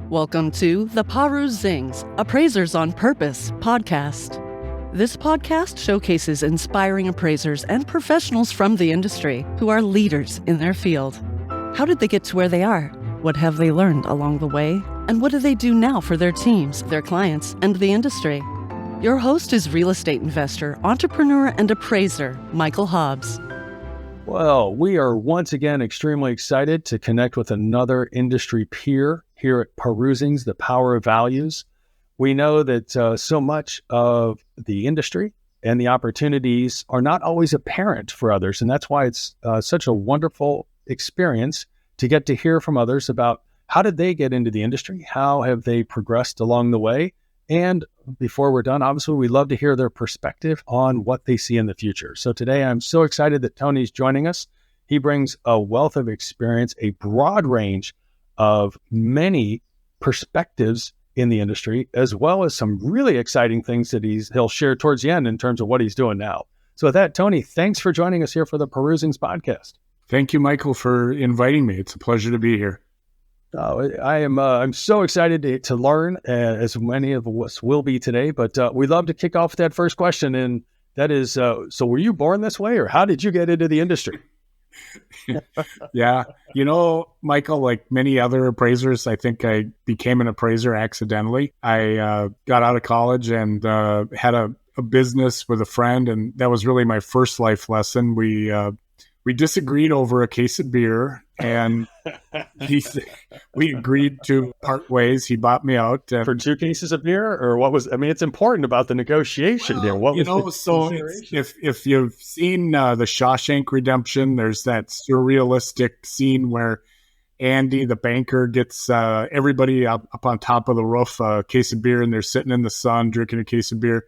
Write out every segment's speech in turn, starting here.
Welcome to the Perusings, Appraisers on Purpose podcast. This podcast showcases inspiring appraisers and professionals from the industry who are leaders in their field. How did they get to where they are? What have they learned along the way? And what do they do now for their teams, their clients, and the industry? Your host is real estate investor, entrepreneur, and appraiser, Michael Hobbs. Well, we are once again extremely excited to connect with another industry peer here at Perusings, the Power of Values. We know that so much of the industry and the opportunities are not always apparent for others, and that's why it's such a wonderful experience to get to hear from others about how did they get into the industry, how have they progressed along the way, and before we're done, obviously, we love to hear their perspective on what they see in the future. So today, I'm so excited that Tony's joining us. He brings a wealth of experience, a broad range of many perspectives in the industry, as well as some really exciting things that he'll share towards the end in terms of what he's doing now. So with that, Tony, thanks for joining us here for the Perusings podcast. Thank you, Michael, for inviting me. It's a pleasure to be here. I'm so excited to learn, as many of us will be today, but we'd love to kick off with that first question. And that is, so were you born this way, or how did you get into the industry? Yeah. Michael, like many other appraisers, I think I became an appraiser accidentally. I got out of college and had a business with a friend, and that was really my first life lesson. We disagreed over a case of beer, and we agreed to part ways. He bought me out for 2 cases of beer, or what was? I mean, it's important about the negotiation here. What was so if you've seen the Shawshank Redemption, there's that surrealistic scene where Andy, the banker, gets everybody up on top of the roof, a case of beer, and they're sitting in the sun drinking a case of beer.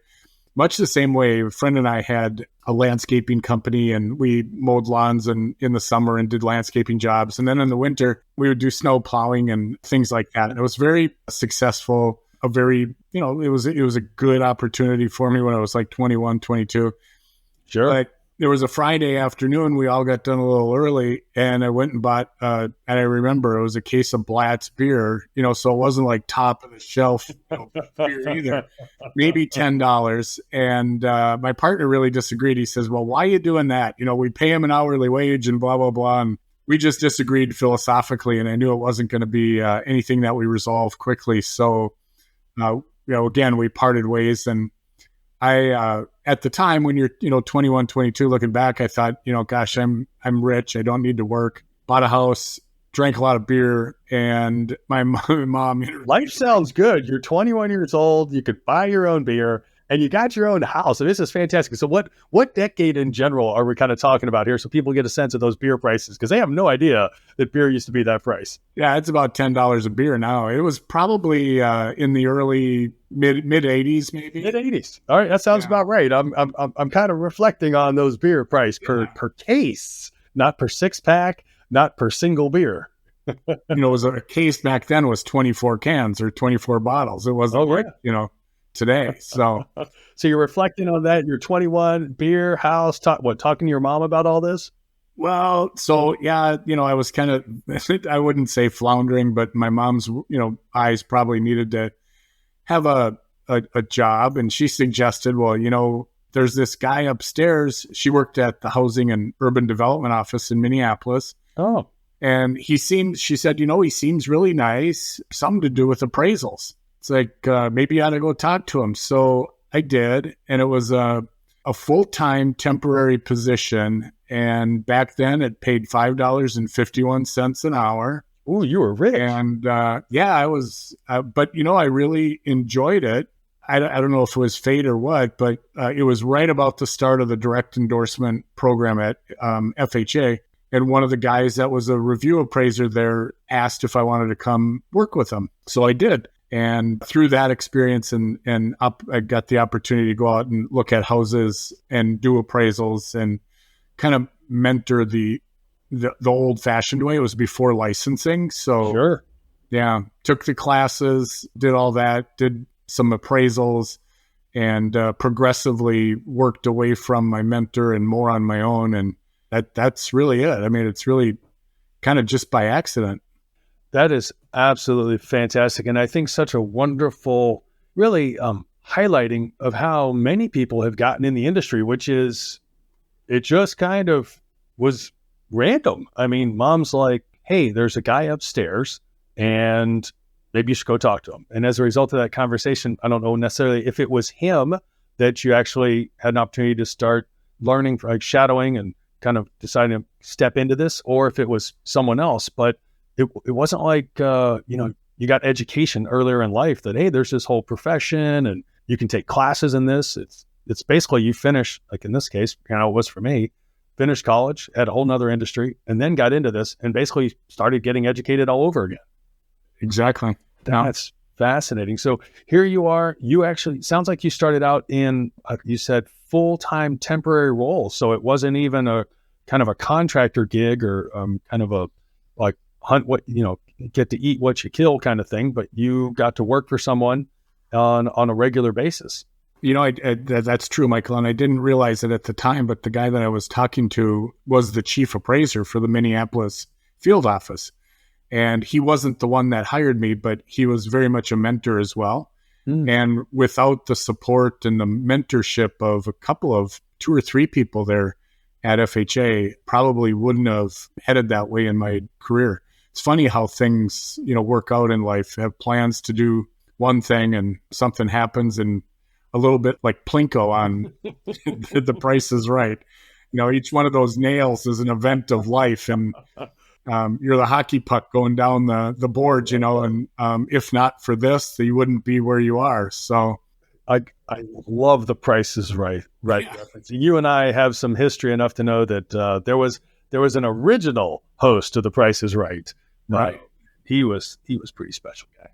Much the same way, a friend and I had a landscaping company, and we mowed lawns in the summer and did landscaping jobs. And then in the winter, we would do snow plowing and things like that. And it was very successful, it was a good opportunity for me when I was like 21, 22. Sure. But there was a Friday afternoon, we all got done a little early, and I went and bought, and I remember it was a case of Blatt's beer, so it wasn't like top of the shelf beer either, maybe $10. And my partner really disagreed. He says, well, why are you doing that? We pay him an hourly wage and blah, blah, blah. And we just disagreed philosophically, and I knew it wasn't going to be anything that we resolved quickly. So, again, we parted ways. And I, at the time when you're, 21, 22, looking back, I thought, gosh, I'm rich. I don't need to work. Bought a house, drank a lot of beer, and my mom. Life sounds good. You're 21 years old. You could buy your own beer, and you got your own house. And this is fantastic. So what decade in general are we kind of talking about here, so people get a sense of those beer prices? Because they have no idea that beer used to be that price. Yeah, it's about $10 a beer now. It was probably in the early mid 80s, maybe. Mid 80s. All right, that sounds about right. I'm kind of reflecting on those beer price per case, not per 6-pack, not per single beer. It was a case back then was 24 cans or 24 bottles. It wasn't today. So you're reflecting on that. You're 21, beer, house, talking to your mom about all this? Well, so yeah, I was kind of, I wouldn't say floundering, but my mom's, eyes probably needed to have a job. And she suggested, well, there's this guy upstairs. She worked at the Housing and Urban Development Office in Minneapolis. Oh. And she said, he seems really nice, something to do with appraisals. It's like, maybe you ought to go talk to him. So I did. And it was a full-time temporary position. And back then it paid $5.51 an hour. Oh, you were rich. And I was, but I really enjoyed it. I don't know if it was fate or what, but it was right about the start of the direct endorsement program at FHA. And one of the guys that was a review appraiser there asked if I wanted to come work with him. So I did. And through that experience I got the opportunity to go out and look at houses and do appraisals and kind of mentor the old fashioned way. It was before licensing. So sure. Yeah, took the classes, did all that, did some appraisals, and progressively worked away from my mentor and more on my own. And that's really it. I mean, it's really kind of just by accident. That is absolutely fantastic. And I think such a wonderful, really highlighting of how many people have gotten in the industry, which is, it just kind of was random. I mean, mom's like, hey, there's a guy upstairs and maybe you should go talk to him. And as a result of that conversation, I don't know necessarily if it was him that you actually had an opportunity to start learning, like shadowing and kind of deciding to step into this, or if it was someone else. But it wasn't like, you got education earlier in life that, hey, there's this whole profession and you can take classes in this. It's basically you finish, like in this case, it was for me, finished college, had a whole nother industry, and then got into this and basically started getting educated all over again. Exactly. That's fascinating. So here you are, you actually, sounds like you started out in, you said full-time temporary role. So it wasn't even a kind of a contractor gig or kind of a like hunt what, get to eat what you kill kind of thing, but you got to work for someone on a regular basis. That's true, Michael. And I didn't realize it at the time, but the guy that I was talking to was the chief appraiser for the Minneapolis field office. And he wasn't the one that hired me, but he was very much a mentor as well. And without the support and the mentorship of a couple of 2 or 3 people there at FHA, probably wouldn't have headed that way in my career. It's funny how things, work out in life. Have plans to do one thing and something happens, and a little bit like Plinko on The Price is Right. Each one of those nails is an event of life, and you're the hockey puck going down the boards, and if not for this, you wouldn't be where you are. So I love The Price is Right. Yeah. Reference. You and I have some history enough to know that there was an original host of The Price is Right. Right. He was pretty special guy.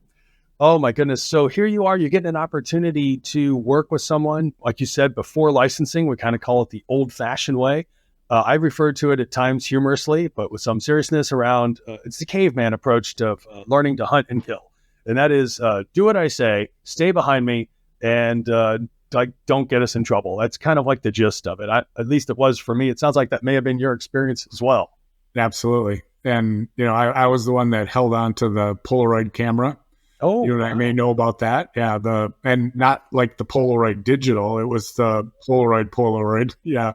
Oh my goodness. So here you are, you're getting an opportunity to work with someone, like you said, before licensing. We kind of call it the old fashioned way. I referred to it at times humorously, but with some seriousness around, it's the caveman approach to learning to hunt and kill. And that is, do what I say, stay behind me, and don't get us in trouble. That's kind of like the gist of it. At least it was for me. It sounds like that may have been your experience as well. Absolutely. And, I was the one that held on to the Polaroid camera. Oh, I may know about that. Yeah. And not like the Polaroid digital. It was the Polaroid. Yeah.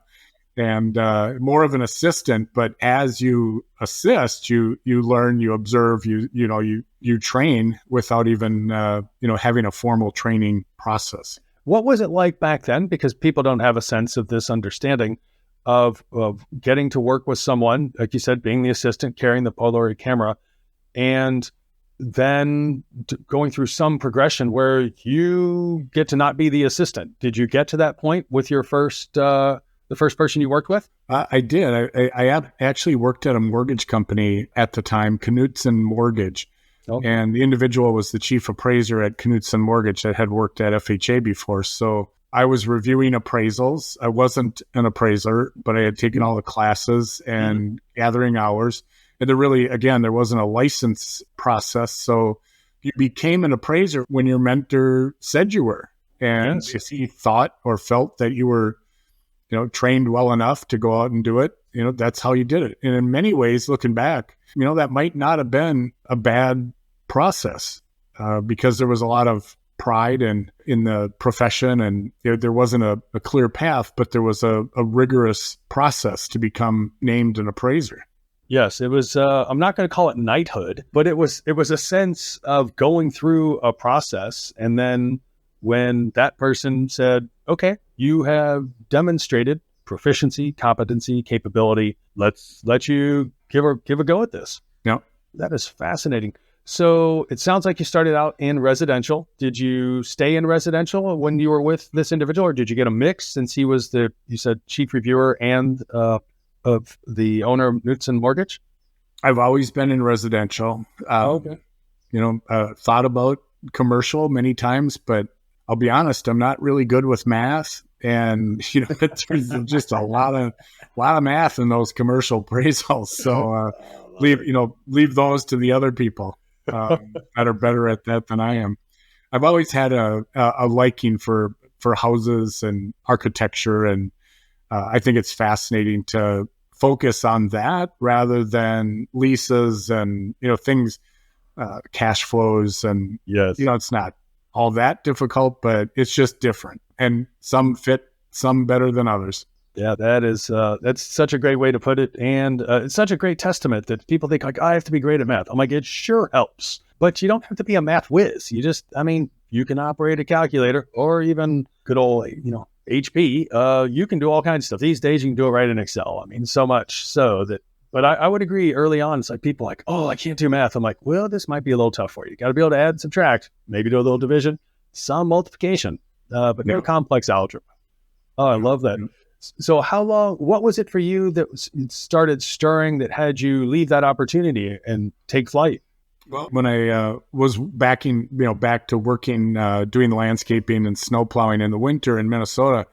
And more of an assistant, but as you assist, you learn, you observe, you train without even having a formal training process. What was it like back then? Because people don't have a sense of this understanding of getting to work with someone, like you said, being the assistant, carrying the Polaroid camera, and then going through some progression where you get to not be the assistant. Did you get to that point with your the first person you worked with? I did. I actually worked at a mortgage company at the time, Knutson Mortgage. Okay. And the individual was the chief appraiser at Knutson Mortgage that had worked at FHA before. So I was reviewing appraisals. I wasn't an appraiser, but I had taken all the classes and gathering hours. And there wasn't a license process. So you became an appraiser when your mentor said you were. And if he thought or felt that you were trained well enough to go out and do it, that's how you did it. And in many ways, looking back, that might not have been a bad process because there was a lot of pride in the profession, and there wasn't a clear path, but there was a rigorous process to become named an appraiser. Yes, it was, I'm not going to call it knighthood, but it was a sense of going through a process. And then when that person said, okay, you have demonstrated proficiency, competency, capability, let's let you give a go at this. Yeah. That is fascinating. So it sounds like you started out in residential. Did you stay in residential when you were with this individual, or did you get a mix since he was you said, chief reviewer and of the owner of Knutson Mortgage? I've always been in residential. Okay. Thought about commercial many times, but I'll be honest, I'm not really good with math. And, there's just a lot of math in those commercial appraisals. So leave those to the other people that are better at that than I am. I've always had a liking for houses and architecture, and I think it's fascinating to focus on that rather than leases and things cash flows. And, Yes. it's not all that difficult, but it's just different. And some fit some better than others. Yeah, that's such a great way to put it. And it's such a great testament that people think like, I have to be great at math. I'm like, it sure helps, but you don't have to be a math whiz. You can operate a calculator or even good old, HP. You can do all kinds of stuff. These days you can do it right in Excel. So much so that, but I would agree early on, it's like people like, oh, I can't do math. I'm like, well, this might be a little tough for you. You got to be able to add, subtract, maybe do a little division, some multiplication, but no complex algebra. Oh, I love that. So what was it for you that started stirring that had you leave that opportunity and take flight? Well, when I was back to working, doing the landscaping and snow plowing in the winter in Minnesota,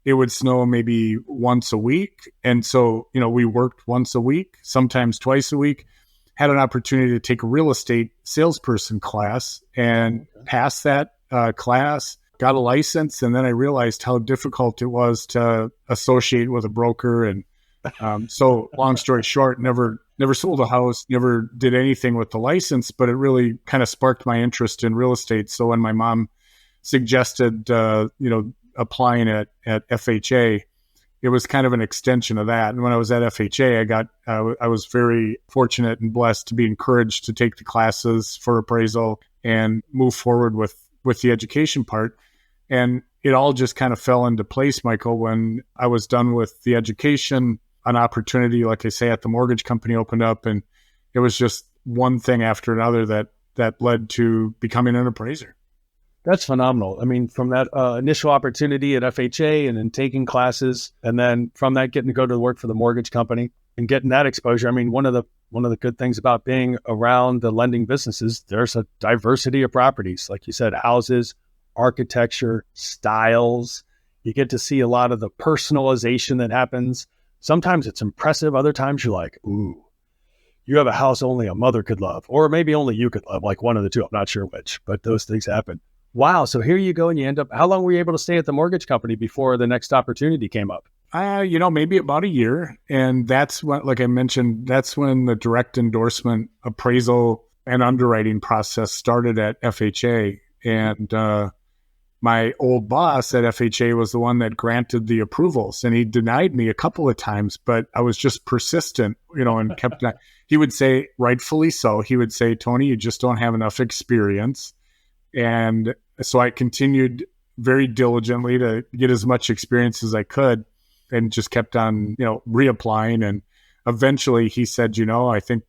it would snow maybe once a week. And so, we worked once a week, sometimes twice a week, had an opportunity to take a real estate salesperson class and pass that class. Got a license, and then I realized how difficult it was to associate with a broker. And so long story short, never sold a house, never did anything with the license, but it really kind of sparked my interest in real estate. So when my mom suggested, applying at FHA, it was kind of an extension of that. And when I was at FHA, I was very fortunate and blessed to be encouraged to take the classes for appraisal and move forward with the education part. And it all just kind of fell into place, Michael. When I was done with the education, an opportunity, like I say, at the mortgage company opened up, and it was just one thing after another that led to becoming an appraiser. That's phenomenal. From that initial opportunity at FHA and then taking classes, and then from that getting to go to work for the mortgage company and getting that exposure. One of the good things about being around the lending businesses, there's a diversity of properties, like you said, houses, architecture, styles. You get to see a lot of the personalization that happens. Sometimes it's impressive. Other times you're like, ooh, you have a house only a mother could love, or maybe only you could love, like one of the two. I'm not sure which, but those things happen. Wow. So here you go, and you end up, how long were you able to stay at the mortgage company before the next opportunity came up? Maybe about a year. And that's when, like I mentioned, that's when the direct endorsement appraisal and underwriting process started at FHA. And my old boss at FHA was the one that granted the approvals, and he denied me a couple of times, but I was just persistent, and kept, he would say, rightfully so, he would say, Tony, you just don't have enough experience. And so I continued very diligently to get as much experience as I could, and just kept on, reapplying. And eventually he said, I think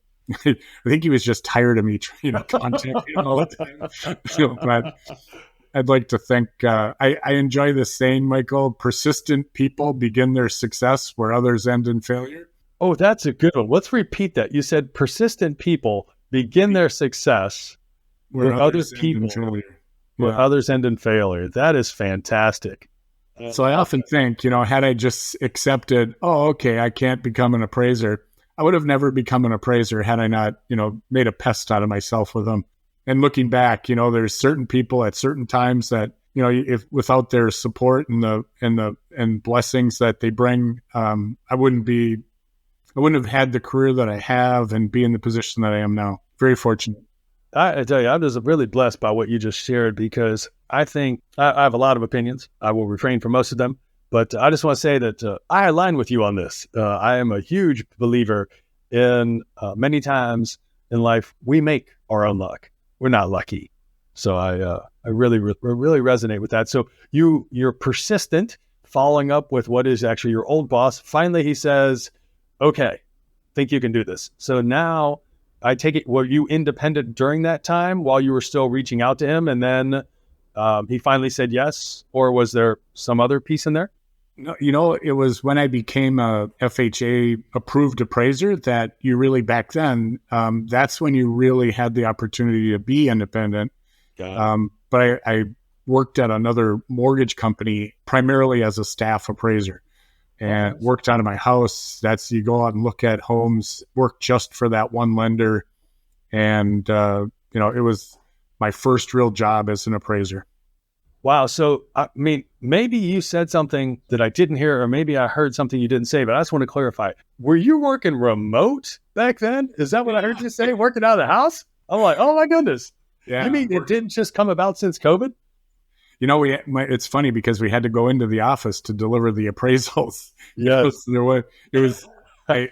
he was just tired of me, contacting him all the time. But I'd like to think, I enjoy this saying, Michael, persistent people begin their success where others end in failure. Oh, that's a good one. Let's repeat that. You said persistent people begin their success where others end in failure. That is fantastic. So I often think, had I just accepted, oh, okay, I can't become an appraiser, I would have never become an appraiser had I not, made a pest out of myself with them. And looking back, there's certain people at certain times that, if without their support and blessings that they bring, I wouldn't have had the career that I have and be in the position that I am now. Very fortunate. I tell you, I'm just really blessed by what you just shared, because I think I have a lot of opinions. I will refrain from most of them, but I just want to say that I align with you on this. I am a huge believer in many times in life, we make our own luck. We're not lucky. So I really resonate with that. So you're persistent, following up with what is actually your old boss. Finally, he says, okay, think you can do this. So now I take it, were you independent during that time while you were still reaching out to him? And then he finally said yes, or was there some other piece in there? No, it was when I became a FHA approved appraiser that you really, back then, that's when you really had the opportunity to be independent. But I worked at another mortgage company primarily as a staff appraiser, and worked out of my house. That's, you go out and look at homes, work just for that one lender. And, it was my first real job as an appraiser. Wow. So, maybe you said something that I didn't hear, or maybe I heard something you didn't say, but I just want to clarify. Were you working remote back then? Is that what I heard you say? Working out of the house? I'm like, oh my goodness. Yeah. You mean it didn't just come about since COVID? You know, it's funny because we had to go into the office to deliver the appraisals. Yes. It was, I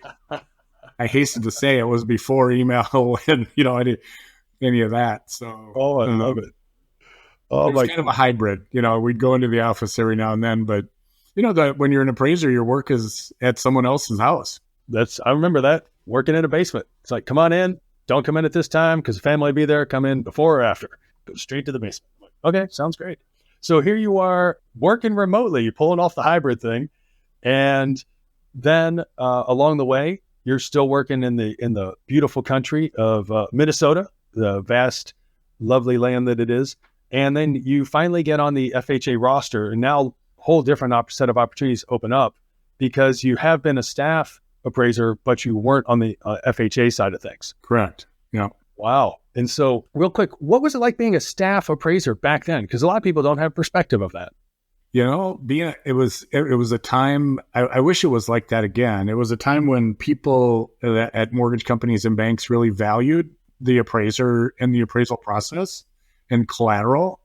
hasten to say it was before email and, any of that. So, Oh, I love it. Oh, it was kind of a hybrid. We'd go into the office every now and then, but when you're an appraiser, your work is at someone else's house. I remember that, working in a basement. It's like, come on in, don't come in at this time because the family will be there. Come in before or after. Go straight to the basement. Okay, sounds great. So here you are working remotely, you're pulling off the hybrid thing. And then along the way, you're still working in the beautiful country of Minnesota, the vast, lovely land that it is. And then you finally get on the FHA roster, and now a whole different set of opportunities open up because you have been a staff appraiser, but you weren't on the FHA side of things. Correct. Yeah. Wow. And so real quick, what was it like being a staff appraiser back then? Because a lot of people don't have perspective of that. It was a time, I wish it was like that again. It was a time when people at mortgage companies and banks really valued the appraiser and the appraisal process and collateral.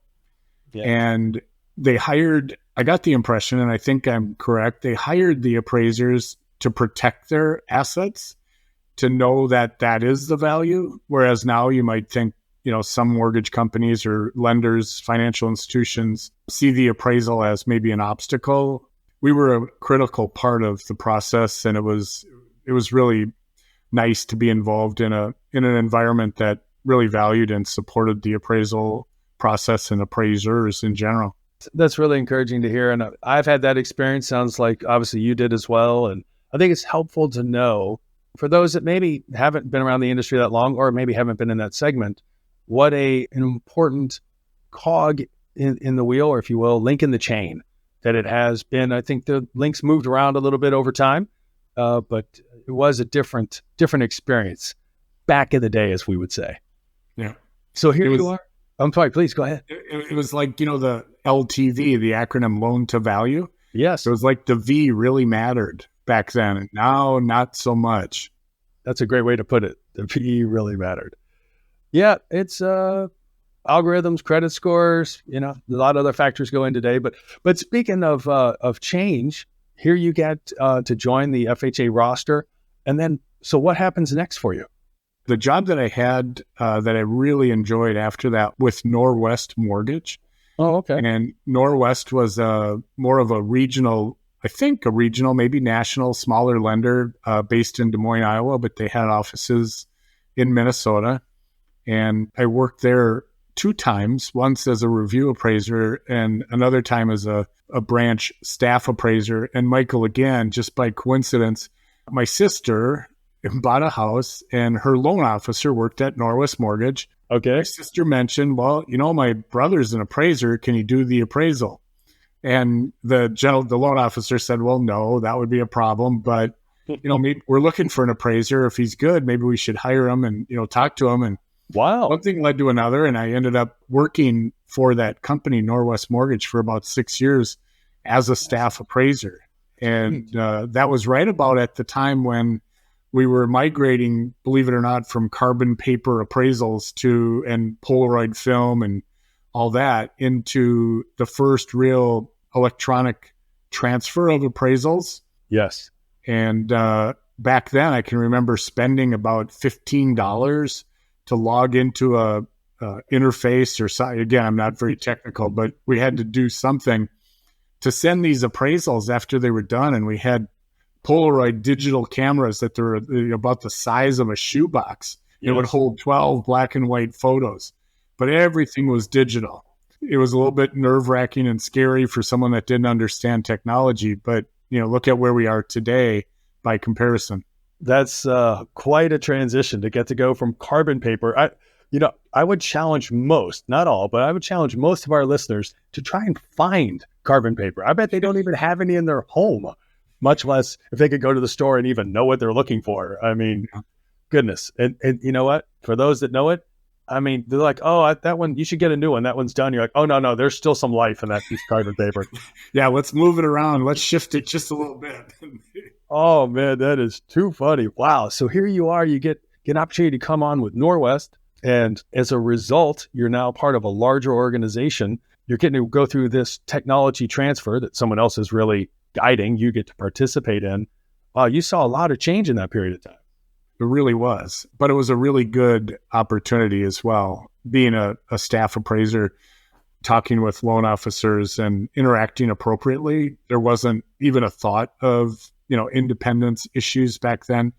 Yeah. And I got the impression, and I think I'm correct, they hired the appraisers to protect their assets, to know that that is the value. Whereas now you might think, some mortgage companies or lenders, financial institutions see the appraisal as maybe an obstacle. We were a critical part of the process, and it was really nice to be involved in an environment that really valued and supported the appraisal process and appraisers in general. That's really encouraging to hear. And I've had that experience. Sounds like obviously you did as well. And I think it's helpful to know for those that maybe haven't been around the industry that long, or maybe haven't been in that segment, what an important cog in the wheel, or if you will, link in the chain that it has been. I think the links moved around a little bit over time, but it was a different experience back in the day, as we would say. Yeah. So here you are. I'm sorry, please go ahead. It was like, the LTV, the acronym loan to value. Yes. It was like the V really mattered back then, and now not so much. That's a great way to put it. The V really mattered. Yeah, it's algorithms, credit scores, a lot of other factors go in today. But speaking of change, here you get to join the FHA roster. And then, so what happens next for you? The job that I had that I really enjoyed after that with Norwest Mortgage. Oh, okay. And Norwest was more of a regional, maybe national, smaller lender based in Des Moines, Iowa, but they had offices in Minnesota. And I worked there 2 times, once as a review appraiser and another time as a branch staff appraiser. And Michael, again, just by coincidence, my sister bought a house and her loan officer worked at Norwest Mortgage. Okay. My sister mentioned, well, my brother's an appraiser. Can he do the appraisal? And the loan officer said, well, no, that would be a problem. But, maybe we're looking for an appraiser. If he's good, maybe we should hire him and, talk to him. And wow, one thing led to another. And I ended up working for that company, Norwest Mortgage, for about 6 years as a staff appraiser. And that was right about at the time when we were migrating, believe it or not, from carbon paper appraisals and Polaroid film and all that into the first real electronic transfer of appraisals. Yes. And back then, I can remember spending about $15 to log into a interface or something. Again, I'm not very technical, but we had to do something to send these appraisals after they were done. And we had Polaroid digital cameras that were about the size of a shoebox. Yes. It would hold 12 black and white photos, but everything was digital. It was a little bit nerve-wracking and scary for someone that didn't understand technology, but look at where we are today by comparison. That's quite a transition to get to go from carbon paper. I would challenge most, not all, but I would challenge most of our listeners to try and find carbon paper. I bet they don't even have any in their home, much less if they could go to the store and even know what they're looking for. I mean, goodness. And you know what? For those that know it, I mean, they're like, oh, that one, you should get a new one. That one's done. You're like, oh, no, there's still some life in that piece of carbon paper. Yeah, let's move it around. Let's shift it just a little bit. Oh, man, that is too funny. Wow. So here you are. You get an opportunity to come on with Norwest. And as a result, you're now part of a larger organization. You're getting to go through this technology transfer that someone else is really guiding. You get to participate in. Wow, you saw a lot of change in that period of time. It really was. But it was a really good opportunity as well. Being a staff appraiser, talking with loan officers and interacting appropriately. There wasn't even a thought of, independence issues back then.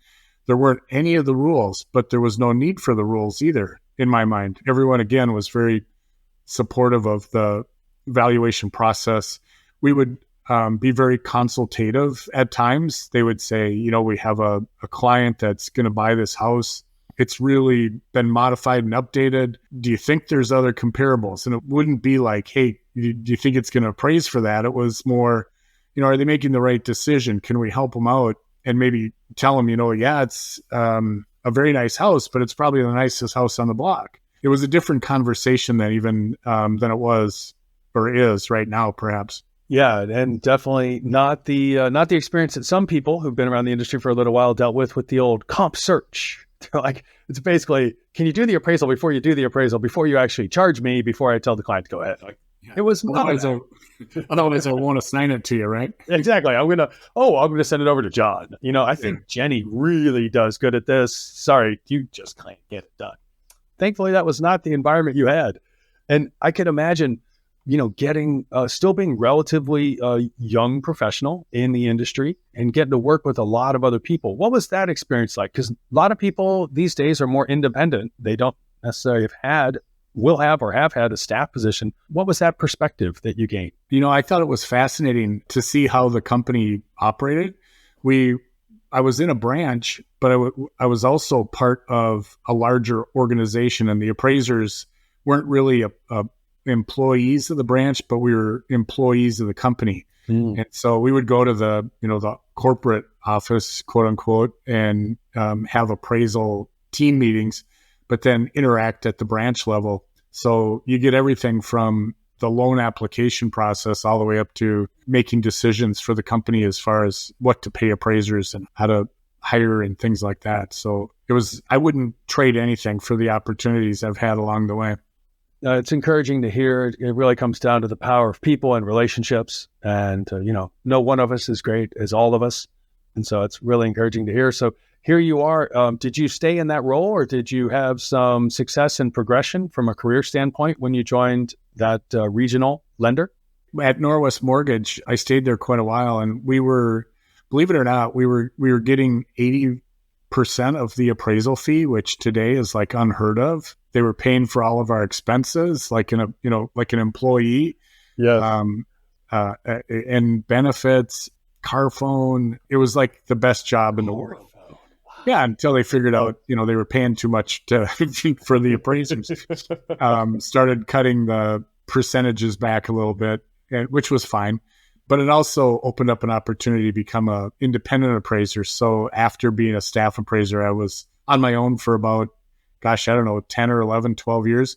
There weren't any of the rules, but there was no need for the rules either, in my mind. Everyone, again, was very supportive of the valuation process. We would be very consultative at times. They would say, we have a client that's going to buy this house. It's really been modified and updated. Do you think there's other comparables? And it wouldn't be like, hey, do you think it's going to appraise for that? It was more, are they making the right decision? Can we help them out? And maybe tell them, it's a very nice house, but it's probably the nicest house on the block. It was a different conversation than it was or is right now, perhaps. Yeah, and definitely not the experience that some people who've been around the industry for a little while dealt with the old comp search. They're like, it's basically, can you do the appraisal before you do the appraisal, before you actually charge me, before I tell the client to go ahead? Like, it was otherwise I won't assign it to you, right? Exactly. I'm gonna send it over to John. I think Jenny really does good at this. Sorry, you just can't get it done. Thankfully, that was not the environment you had, and I could imagine, getting still being relatively young professional in the industry and getting to work with a lot of other people. What was that experience like? Because a lot of people these days are more independent. They don't necessarily will have or have had a staff position. What was that perspective that you gained? I thought it was fascinating to see how the company operated. I was in a branch, but I was also part of a larger organization, and the appraisers weren't really employees of the branch, but we were employees of the company. And so we would go to the corporate office, quote unquote, and have appraisal team meetings, but then interact at the branch level. So you get everything from the loan application process all the way up to making decisions for the company as far as what to pay appraisers and how to hire and things like that. So I wouldn't trade anything for the opportunities I've had along the way. It's encouraging to hear. It really comes down to the power of people and relationships. And, no one of us is great as all of us. And so it's really encouraging to hear. So here you are. Did you stay in that role, or did you have some success and progression from a career standpoint when you joined that regional lender? At Norwest Mortgage, I stayed there quite a while, and we were, believe it or not, we were getting 80% of the appraisal fee, which today is like unheard of. They were paying for all of our expenses, like an employee. Yeah. And benefits, car phone. It was like the best job in the world. Yeah, until they figured out, they were paying too much for the appraisers. Started cutting the percentages back a little bit, which was fine. But it also opened up an opportunity to become an independent appraiser. So after being a staff appraiser, I was on my own for about, 10 or 11, 12 years,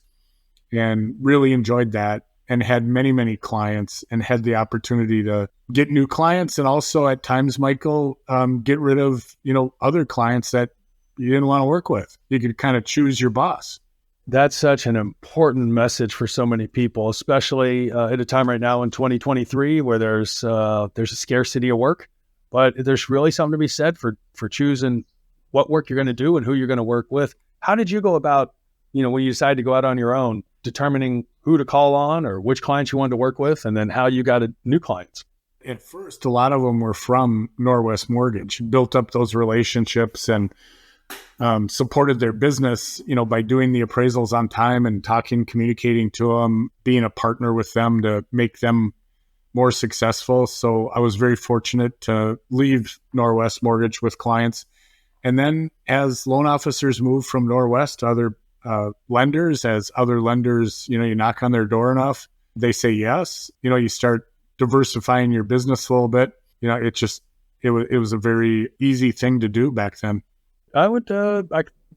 and really enjoyed that, and had many, many clients, and had the opportunity to get new clients, and also at times, Michael, get rid of, other clients that you didn't want to work with. You could kind of choose your boss. That's such an important message for so many people, especially at a time right now in 2023 where there's a scarcity of work, but there's really something to be said for choosing what work you're going to do and who you're going to work with. How did you go about, when you decided to go out on your own, determining who to call on or which clients you wanted to work with, and then how you got new clients? At first, a lot of them were from Norwest Mortgage, built up those relationships and supported their business, by doing the appraisals on time and communicating to them, being a partner with them to make them more successful. So I was very fortunate to leave Norwest Mortgage with clients. And then as loan officers move from Norwest to other lenders, as other lenders, you knock on their door enough, they say yes. You start diversifying your business a little bit. It was a very easy thing to do back then. I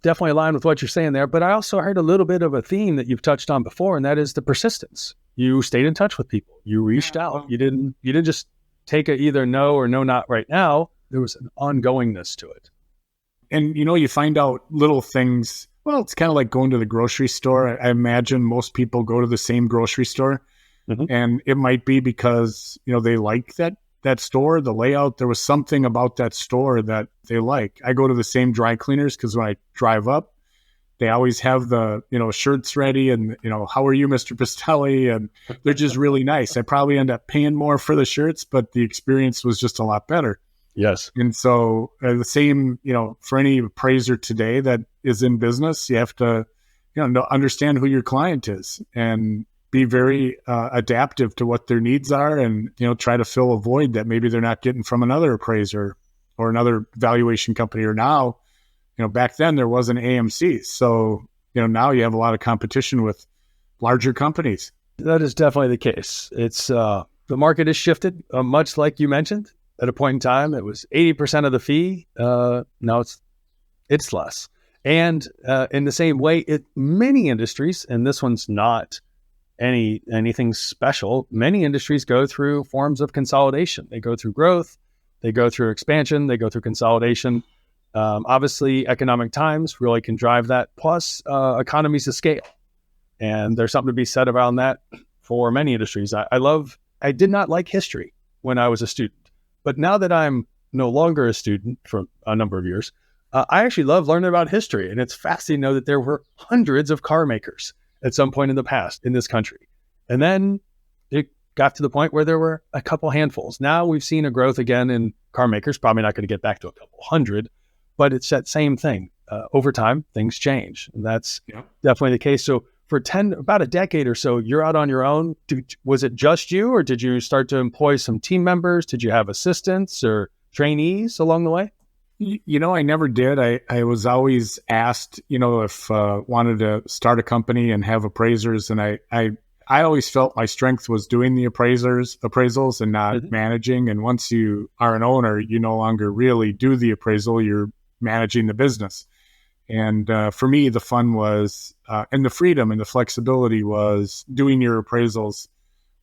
definitely align with what you're saying there, but I also heard a little bit of a theme that you've touched on before, and that is the persistence. You stayed in touch with people. You reached out. You didn't just take a either no or no, not right now. There was an ongoingness to it. And, you find out little things Well, it's kind of like going to the grocery store. I imagine most people go to the same grocery store, and it might be because, they like that store, the layout. There was something about that store that they like. I go to the same dry cleaners because when I drive up, they always have the, shirts ready and, how are you, Mr. Pistilli? And they're just really nice. I probably end up paying more for the shirts, but the experience was just a lot better. Yes. And so the same, for any appraiser today that is in business, you have to, understand who your client is and be very adaptive to what their needs are and, try to fill a void that maybe they're not getting from another appraiser or another valuation company. Or now, back then there wasn't AMCs. So, now you have a lot of competition with larger companies. That is definitely the case. It's the market has shifted, much like you mentioned. At a point in time, it was 80% of the fee. Now it's less. And in the same way, many industries, and this one's not anything special, many industries go through forms of consolidation. They go through growth, they go through expansion, they go through consolidation. Obviously, economic times really can drive that, plus economies of scale. And there's something to be said around that for many industries. I did not like history when I was a student. But now that I'm no longer a student for a number of years, I actually love learning about history. And it's fascinating to know that there were hundreds of car makers at some point in the past in this country. And then it got to the point where there were a couple handfuls. Now we've seen a growth again in car makers, probably not going to get back to a couple hundred, but it's that same thing. Over time, things change. And that's definitely the case. So for about a decade or so, you're out on your own. Was it just you, or did you start to employ some team members? Did you have assistants or trainees along the way? I never did. I was always asked, if wanted to start a company and have appraisers. And I always felt my strength was doing the appraisals and not managing. And once you are an owner, you no longer really do the appraisal. You're managing the business. And for me, the fun was, and the freedom and the flexibility was doing your appraisals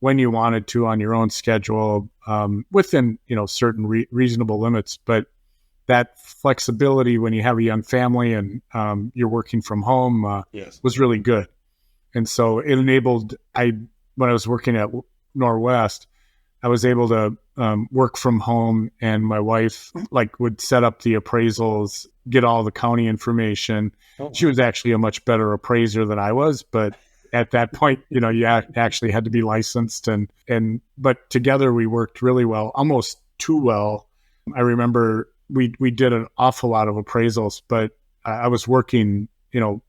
when you wanted to on your own schedule, within, certain reasonable limits. But that flexibility when you have a young family and you're working from home was really good. And so it enabled, when I was working at Norwest, I was able to work from home, and my wife would set up the appraisals, get all the county information. She was actually a much better appraiser than I was, but at that point, you actually had to be licensed, but together we worked really well, almost too well. I remember we did an awful lot of appraisals, but I was working,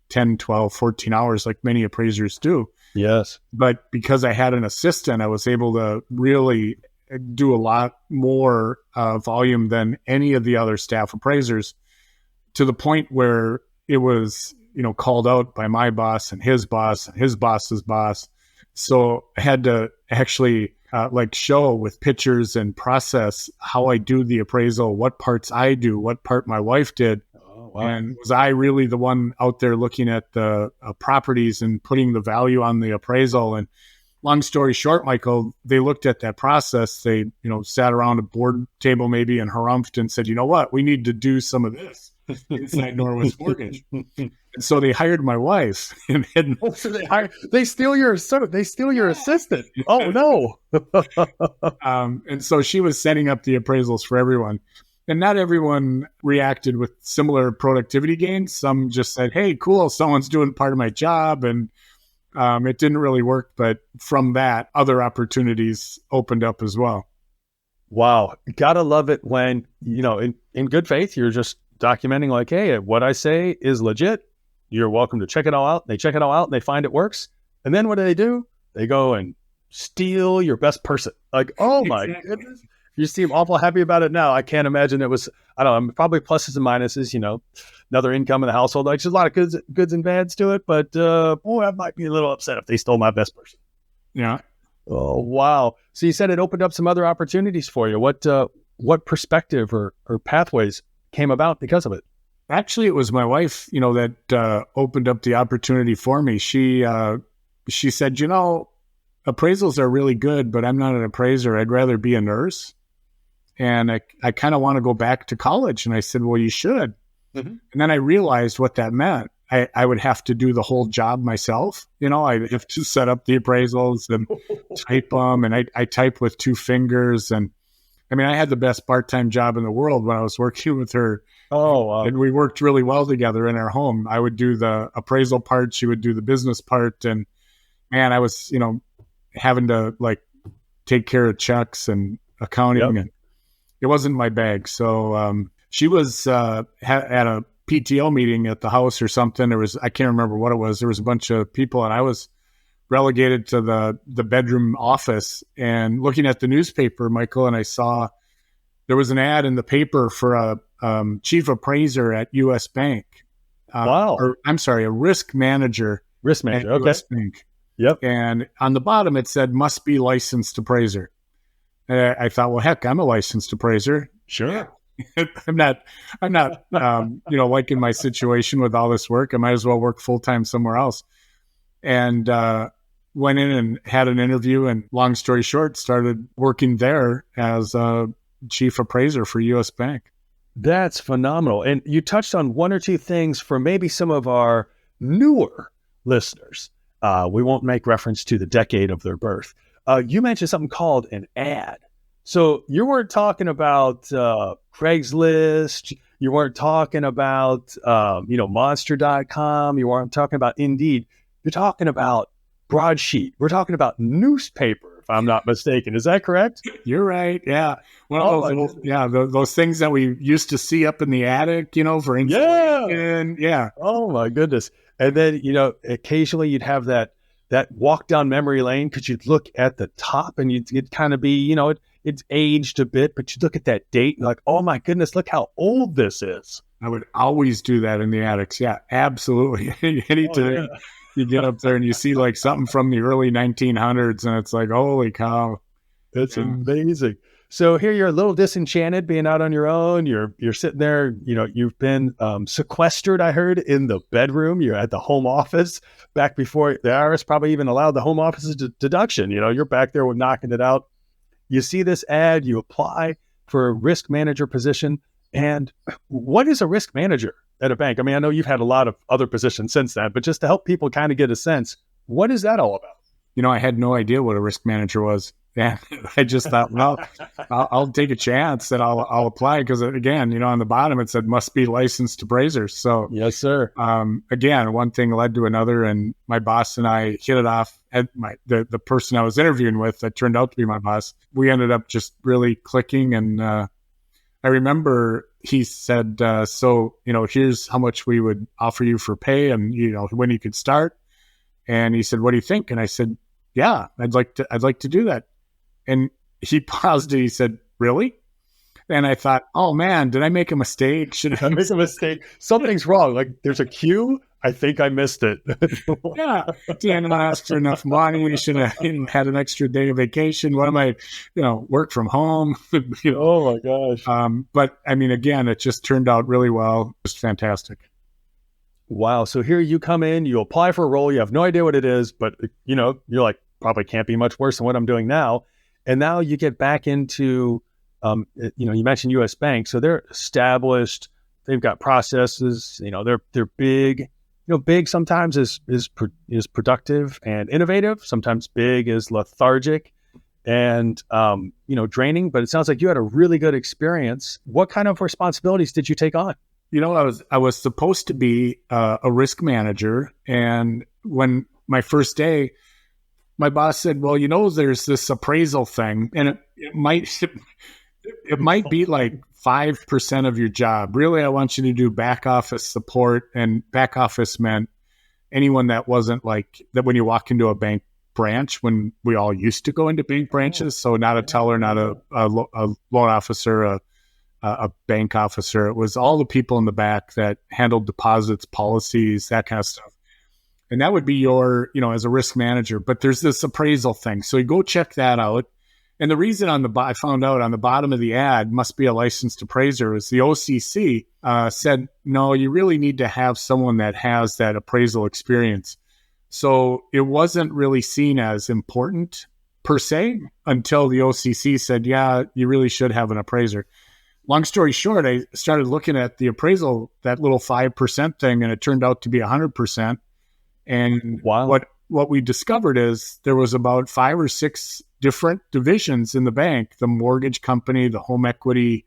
10, 12, 14 hours like many appraisers do. Yes. But because I had an assistant, I was able to really do a lot more volume than any of the other staff appraisers, to the point where it was, called out by my boss and his boss's boss. So I had to actually show with pictures and process how I do the appraisal, what parts I do, what part my wife did. Wow. And was I really the one out there looking at the properties and putting the value on the appraisal? And long story short, Michael, they looked at that process. They, sat around a board table maybe and harumphed and said, you know what, we need to do some of this inside Norwest Mortgage. And so they hired my wife. They steal your assistant. Oh no. And so she was setting up the appraisals for everyone. And not everyone reacted with similar productivity gains. Some just said, hey, cool, someone's doing part of my job. And it didn't really work. But from that, other opportunities opened up as well. Wow. Gotta love it when, in good faith, you're just documenting hey, what I say is legit. You're welcome to check it all out. They check it all out and they find it works. And then what do? They go and steal your best person. Oh my goodness. You seem awful happy about it now. I can't imagine it was, I don't know, probably pluses and minuses, another income in the household. There's a lot of goods and bads to it, but I might be a little upset if they stole my best person. Yeah. Oh, wow. So you said it opened up some other opportunities for you. What perspective or pathways came about because of it? Actually, it was my wife, that opened up the opportunity for me. She said, appraisals are really good, but I'm not an appraiser. I'd rather be a nurse. And I kind of want to go back to college. And I said, well, you should. Mm-hmm. And then I realized what that meant. I would have to do the whole job myself. I'd have to set up the appraisals and type them. And I type with 2 fingers. And I mean, I had the best part-time job in the world when I was working with her. Oh, wow. And we worked really well together in our home. I would do the appraisal part. She would do the business part. And man, I was, having to like take care of checks and accounting. And it wasn't my bag. So she was at a PTO meeting at the house or something. I can't remember what it was. There was a bunch of people and I was relegated to the bedroom office and looking at the newspaper, Michael, and I saw there was an ad in the paper for a chief appraiser at U.S. Bank. Wow. A risk manager. Risk manager, at okay. US Bank. Yep. And on the bottom it said, must be licensed appraiser. And I thought, well, heck, I'm a licensed appraiser. Sure. I'm not, liking my situation with all this work. I might as well work full-time somewhere else. And went in and had an interview, and long story short, started working there as a chief appraiser for U.S. Bank. That's phenomenal. And you touched on one or two things for maybe some of our newer listeners. We won't make reference to the decade of their birth. You mentioned something called an ad. So you weren't talking about Craigslist. You weren't talking about, Monster.com. You weren't talking about Indeed. You're talking about broadsheet. We're talking about newspaper, if I'm not mistaken. Is that correct? You're right. Yeah. Those things that we used to see up in the attic, for insulation. Yeah. Oh my goodness. And then, occasionally you'd have that walk down memory lane because you'd look at the top and it'd kind of be, it's aged a bit, but you'd look at that date and like, oh my goodness, look how old this is. I would always do that in the attics. Yeah, absolutely. You get up there and you see like something from the early 1900s and it's like, holy cow. That's amazing. So here you're a little disenchanted being out on your own. You're sitting there, you've been sequestered, I heard, in the bedroom. You're at the home office back before the IRS probably even allowed the home office deduction. You're back there knocking it out. You see this ad, you apply for a risk manager position. And what is a risk manager at a bank? I mean, I know you've had a lot of other positions since then, but just to help people kind of get a sense, what is that all about? I had no idea what a risk manager was. Yeah, I just thought, well, I'll take a chance and I'll apply because again, on the bottom it said must be licensed appraisers. So yes, sir. Again, one thing led to another, and my boss and I hit it off. The person I was interviewing with that turned out to be my boss, we ended up just really clicking. And I remember he said, so here's how much we would offer you for pay, and when you could start. And he said, what do you think? And I said, yeah, I'd like to do that. And he paused and he said, really? And I thought, oh man, did I make a mistake? Should I make a mistake? Something's wrong. Like there's a queue. I think I missed it. Yeah. Didn't ask for enough money. We should have had an extra day of vacation. What am I, work from home? Oh my gosh. But I mean, again, it just turned out really well. It was fantastic. Wow. So here you come in, you apply for a role. You have no idea what it is, but you're like, probably can't be much worse than what I'm doing now. And now you get back into, you mentioned U.S. Bank. So they're established. They've got processes. They're big. Big sometimes is productive and innovative. Sometimes big is lethargic and draining. But it sounds like you had a really good experience. What kind of responsibilities did you take on? I was supposed to be a risk manager, and when my first day, my boss said, well, there's this appraisal thing, and it might be like 5% of your job. Really, I want you to do back office support, and back office meant anyone that wasn't like that when you walk into a bank branch, when we all used to go into bank branches. So not a teller, not a loan officer, a bank officer. It was all the people in the back that handled deposits, policies, that kind of stuff. And that would be your, as a risk manager. But there's this appraisal thing. So you go check that out. And the reason I found out on the bottom of the ad, must be a licensed appraiser, is the OCC said, no, you really need to have someone that has that appraisal experience. So it wasn't really seen as important per se until the OCC said, yeah, you really should have an appraiser. long story short, I started looking at the appraisal, that little 5% thing, and it turned out to be 100%. And Wow. what we discovered is there was about 5 or 6 different divisions in the bank: the mortgage company, the home equity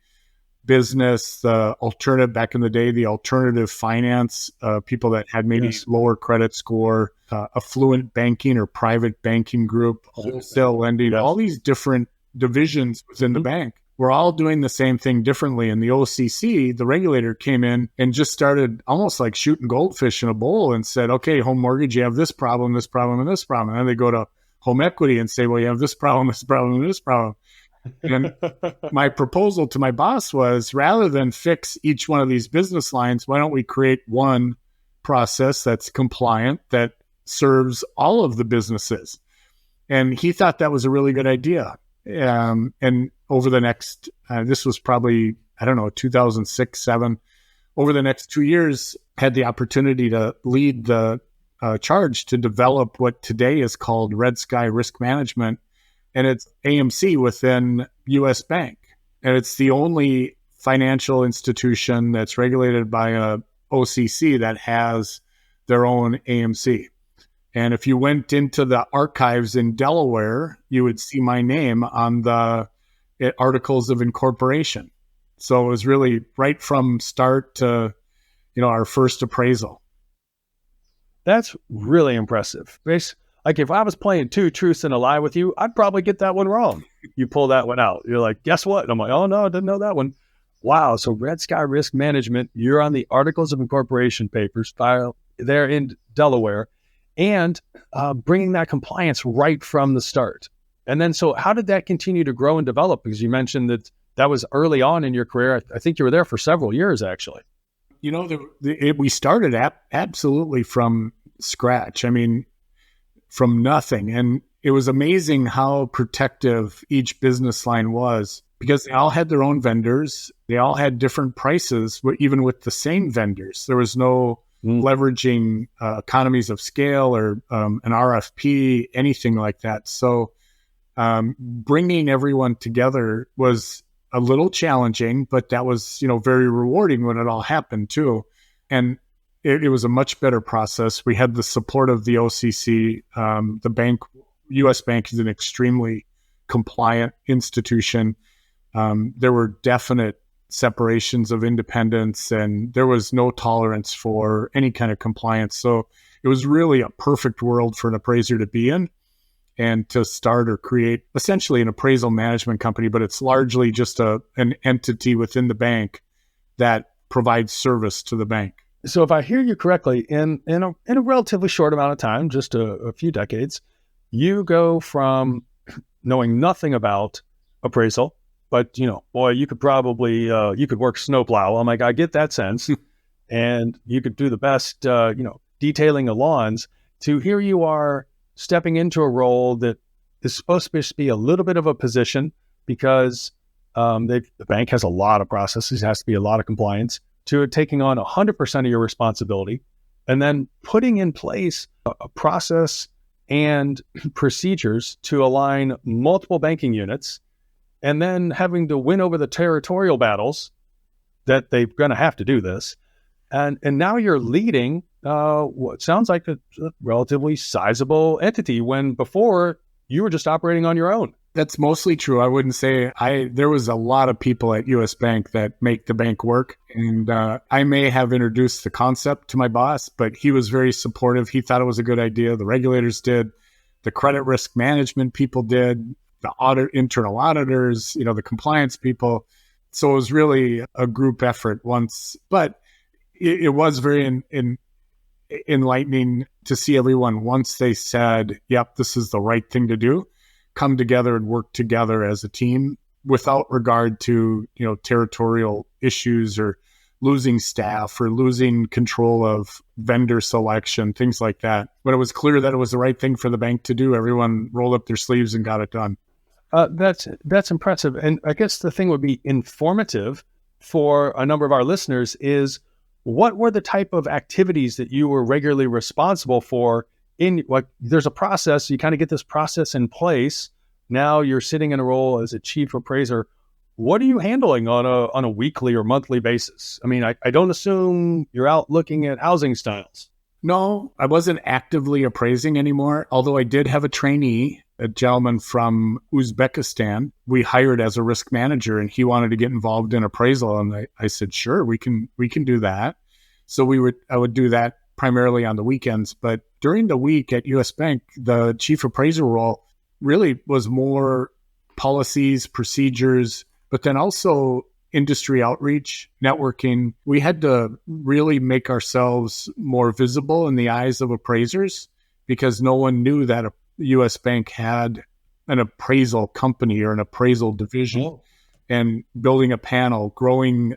business, the alternative, back in the day, the alternative finance, people that had maybe lower credit score, affluent banking or private banking group, wholesale lending, all these different divisions within the bank. We're all doing the same thing differently. And the OCC, the regulator, came in and just started almost like shooting goldfish in a bowl and said, okay, home mortgage, you have this problem, and this problem. And then they go to home equity and say, well, you have this problem, and this problem. And my proposal to my boss was, rather than fix each one of these business lines, why don't we create one process that's compliant, that serves all of the businesses? And he thought that was a really good idea. And over the next, this was probably, 2006, 2007, over the next 2 years, had the opportunity to lead the charge to develop what today is called Red Sky Risk Management. And it's AMC within U.S. Bank. And it's the only financial institution that's regulated by a OCC that has their own AMC. And if you went into the archives in Delaware, you would see my name on the articles of incorporation. So it was really right from start to, our first appraisal. That's really impressive. Like if I was playing 2 truths and a lie with you, I'd probably get that one wrong. You pull that one out. You're like, guess what? And I'm like, oh no, I didn't know that one. Wow. So Red Sky Risk Management, you're on the Articles of Incorporation papers filed there in Delaware, and bringing that compliance right from the start. And then, so how did that continue to grow and develop? Because you mentioned that was early on in your career. I think you were there for several years, actually. We started absolutely from scratch. I mean, from nothing. And it was amazing how protective each business line was, because they all had their own vendors. They all had different prices, even with the same vendors. There was no leveraging economies of scale or an RFP, anything like that. So bringing everyone together was a little challenging, but that was, very rewarding when it all happened too. And it was a much better process. We had the support of the OCC. The bank, U.S. Bank, is an extremely compliant institution. There were definite separations of independence, and there was no tolerance for any kind of compliance. So it was really a perfect world for an appraiser to be in and to start or create essentially an appraisal management company, but it's largely just an entity within the bank that provides service to the bank. So if I hear you correctly, in a relatively short amount of time, just a few decades, you go from knowing nothing about appraisal, but boy, you could probably you could work snowplow. I'm like, I get that sense, and you could do the best, detailing of lawns. To here you are stepping into a role that is supposed to be a little bit of a position, because the bank has a lot of processes, has to be a lot of compliance, to taking on 100% of your responsibility, and then putting in place a process and procedures to align multiple banking units, and then having to win over the territorial battles that they're going to have to do this. And now you're leading what sounds like a relatively sizable entity, when before you were just operating on your own. That's mostly true. I wouldn't say there was a lot of people at U.S. Bank that make the bank work. And I may have introduced the concept to my boss, but he was very supportive. He thought it was a good idea. The regulators did. The credit risk management people did. The internal auditors, the compliance people. So it was really a group effort once. But it was very enlightening to see everyone, once they said, yep, this is the right thing to do, come together and work together as a team without regard to, territorial issues or losing staff or losing control of vendor selection, things like that. When it was clear that it was the right thing for the bank to do, everyone rolled up their sleeves and got it done. That's impressive. And I guess the thing would be informative for a number of our listeners is, what were the type of activities that you were regularly responsible for? There's a process, you kind of get this process in place. Now you're sitting in a role as a chief appraiser. what are you handling on a weekly or monthly basis? I mean, I don't assume you're out looking at housing styles. No, I wasn't actively appraising anymore, although I did have a trainee, a gentleman from Uzbekistan, we hired as a risk manager, and he wanted to get involved in appraisal. And I said, sure, we can do that. So I would do that primarily on the weekends. But during the week at US Bank, the chief appraiser role really was more policies, procedures, but then also industry outreach, networking. We had to really make ourselves more visible in the eyes of appraisers because no one knew that a US Bank had an appraisal company or an appraisal division. Oh. And building a panel, growing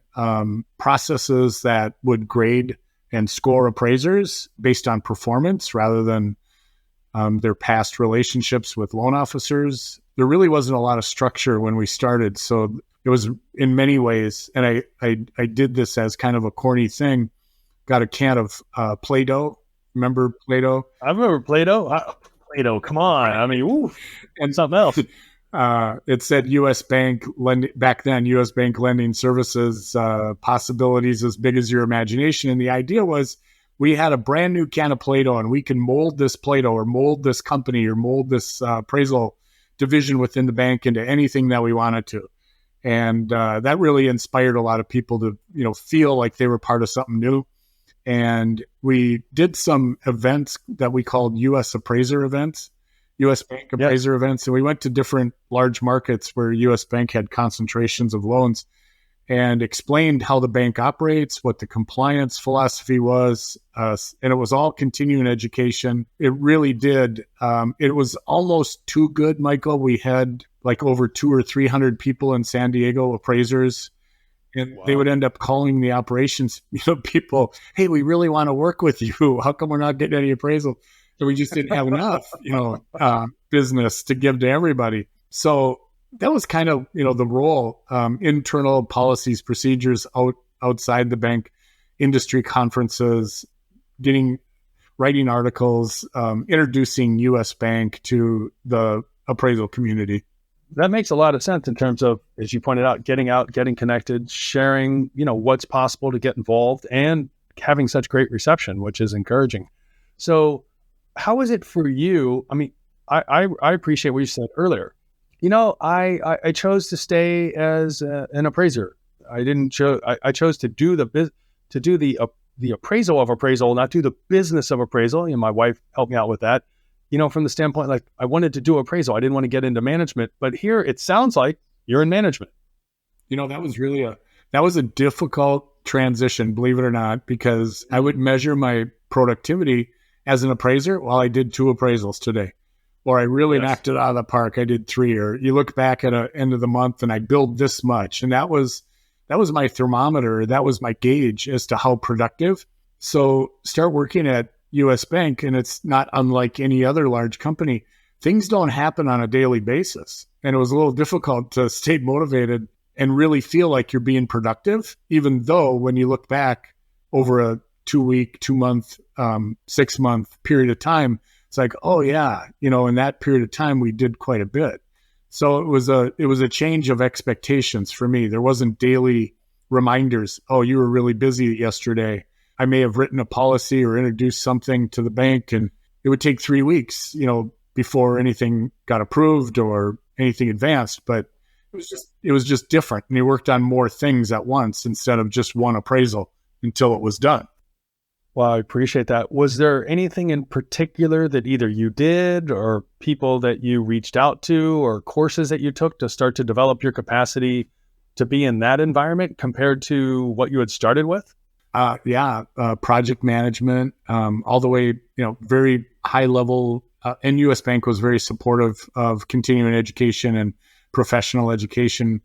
processes that would grade and score appraisers based on performance rather than their past relationships with loan officers. There really wasn't a lot of structure when we started. So it was in many ways, and I did this as kind of a corny thing, got a can of Play-Doh. Remember Play-Doh? I remember Play-Doh. Play-Doh, come on. I mean, ooh, and something else. It said U.S. Bank back then, U.S. Bank lending services, possibilities as big as your imagination. And the idea was we had a brand new can of Play-Doh and we can mold this Play-Doh or mold this company or mold this appraisal division within the bank into anything that we wanted to. And that really inspired a lot of people to, feel like they were part of something new. And we did some events that we called U.S. appraiser events. U.S. Bank appraiser events. And we went to different large markets where U.S. Bank had concentrations of loans and explained how the bank operates, what the compliance philosophy was. And it was all continuing education. It really did. It was almost too good, Michael. We had like over 200 or 300 people in San Diego, appraisers. And They would end up calling the operations people, hey, we really want to work with you. How come we're not getting any appraisal? So we just didn't have enough, business to give to everybody. So that was kind of, the role, internal policies, procedures outside the bank, industry conferences, writing articles, introducing U.S. Bank to the appraisal community. That makes a lot of sense in terms of, as you pointed out, getting connected, sharing, what's possible to get involved and having such great reception, which is encouraging. So how is it for you? I mean, I appreciate what you said earlier. I chose to stay as an appraiser. I chose to do the appraisal of appraisal, not do the business of appraisal. My wife helped me out with that. From the standpoint, like I wanted to do appraisal. I didn't want to get into management, but here it sounds like you're in management. That was a difficult transition, believe it or not, because I would measure my productivity as an appraiser. Well, I did 2 appraisals today, or I really knocked it out of the park. I did 3, or you look back at the end of the month and I billed this much. And that was my thermometer. That was my gauge as to how productive. So start working at US Bank, and it's not unlike any other large company. Things don't happen on a daily basis. And it was a little difficult to stay motivated and really feel like you're being productive, even though when you look back over a 2-week, 2-month, 6-month period of time, it's like, oh yeah, in that period of time, we did quite a bit. So it was a change of expectations for me. There wasn't daily reminders. Oh, you were really busy yesterday. I may have written a policy or introduced something to the bank, and it would take 3 weeks, before anything got approved or anything advanced. But it was just different. And you worked on more things at once instead of just one appraisal until it was done. Well, I appreciate that. Was there anything in particular that either you did or people that you reached out to or courses that you took to start to develop your capacity to be in that environment compared to what you had started with? Project management, all the way, very high level. And US Bank was very supportive of continuing education and professional education,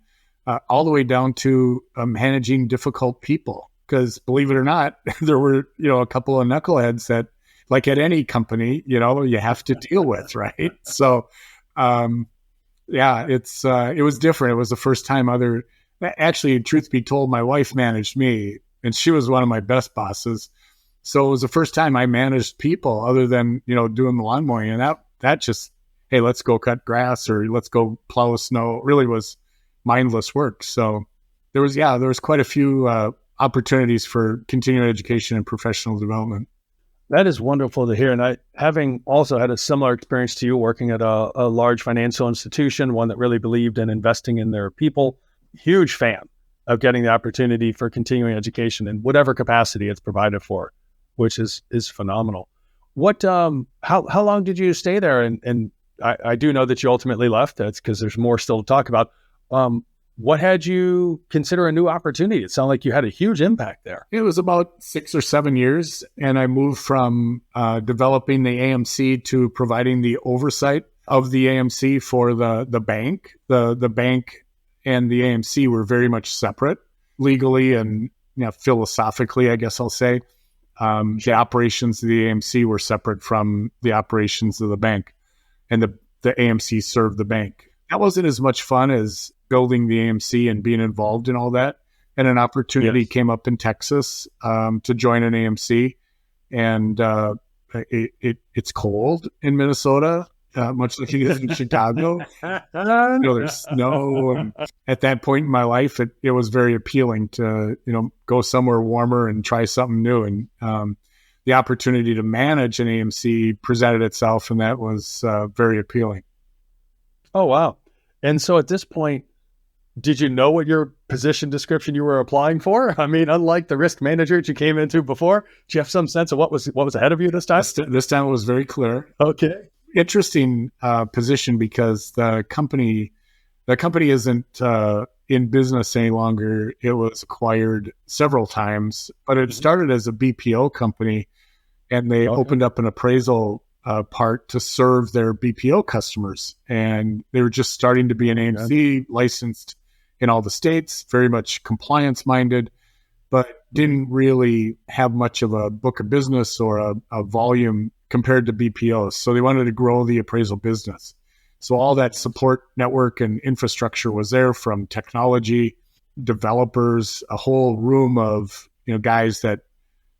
all the way down to managing difficult people. Because believe it or not, there were, a couple of knuckleheads that, like at any company, you have to deal with, right? So, it was different. It was the first time actually, truth be told, my wife managed me. And she was one of my best bosses. So it was the first time I managed people other than, doing the lawn mowing. And that just, hey, let's go cut grass or let's go plow snow, really was mindless work. So there was quite a few opportunities for continuing education and professional development. That is wonderful to hear. And I, having also had a similar experience to you working at a large financial institution, one that really believed in investing in their people, huge fan of getting the opportunity for continuing education in whatever capacity it's provided for, which is phenomenal. What, how long did you stay there? And I do know that you ultimately left. That's because there's more still to talk about. What had you consider a new opportunity? It sounded like you had a huge impact there. It was about 6 or 7 years, and I moved from developing the AMC to providing the oversight of the AMC for the bank. The bank and the AMC were very much separate legally and philosophically, I guess I'll say. The operations of the AMC were separate from the operations of the bank, and the AMC served the bank. That wasn't as much fun as building the AMC and being involved in all that. And an opportunity came up in Texas to join an AMC. And it's cold in Minnesota, much like it is in Chicago. There's snow. At that point in my life, it was very appealing to go somewhere warmer and try something new. And the opportunity to manage an AMC presented itself, and that was very appealing. Oh, wow. And so at this point, did you know what your position description you were applying for? I mean, unlike the risk manager that you came into before, do you have some sense of what was ahead of you this time? This time it was very clear. Okay. Interesting position because the company isn't in business any longer. It was acquired several times, but it started as a BPO company, and they opened up an appraisal part to serve their BPO customers. And they were just starting to be an AMC licensed in all the states, very much compliance minded, but didn't really have much of a book of business or a volume compared to BPOs. So they wanted to grow the appraisal business. So all that support network and infrastructure was there, from technology, developers, a whole room of guys that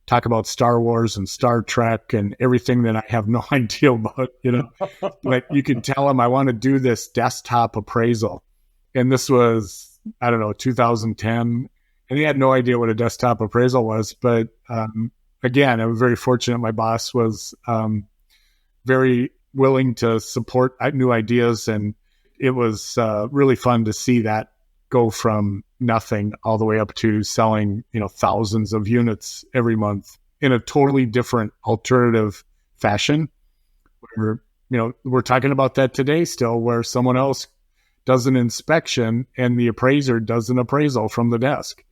talk about Star Wars and Star Trek and everything that I have no idea about, but you can tell them I want to do this desktop appraisal. And this was, 2010. And he had no idea what a desktop appraisal was. But again, I was very fortunate. My boss was very willing to support new ideas. And it was really fun to see that go from nothing all the way up to selling, thousands of units every month in a totally different alternative fashion. We're talking about that today still, where someone else does an inspection and the appraiser does an appraisal from the desk.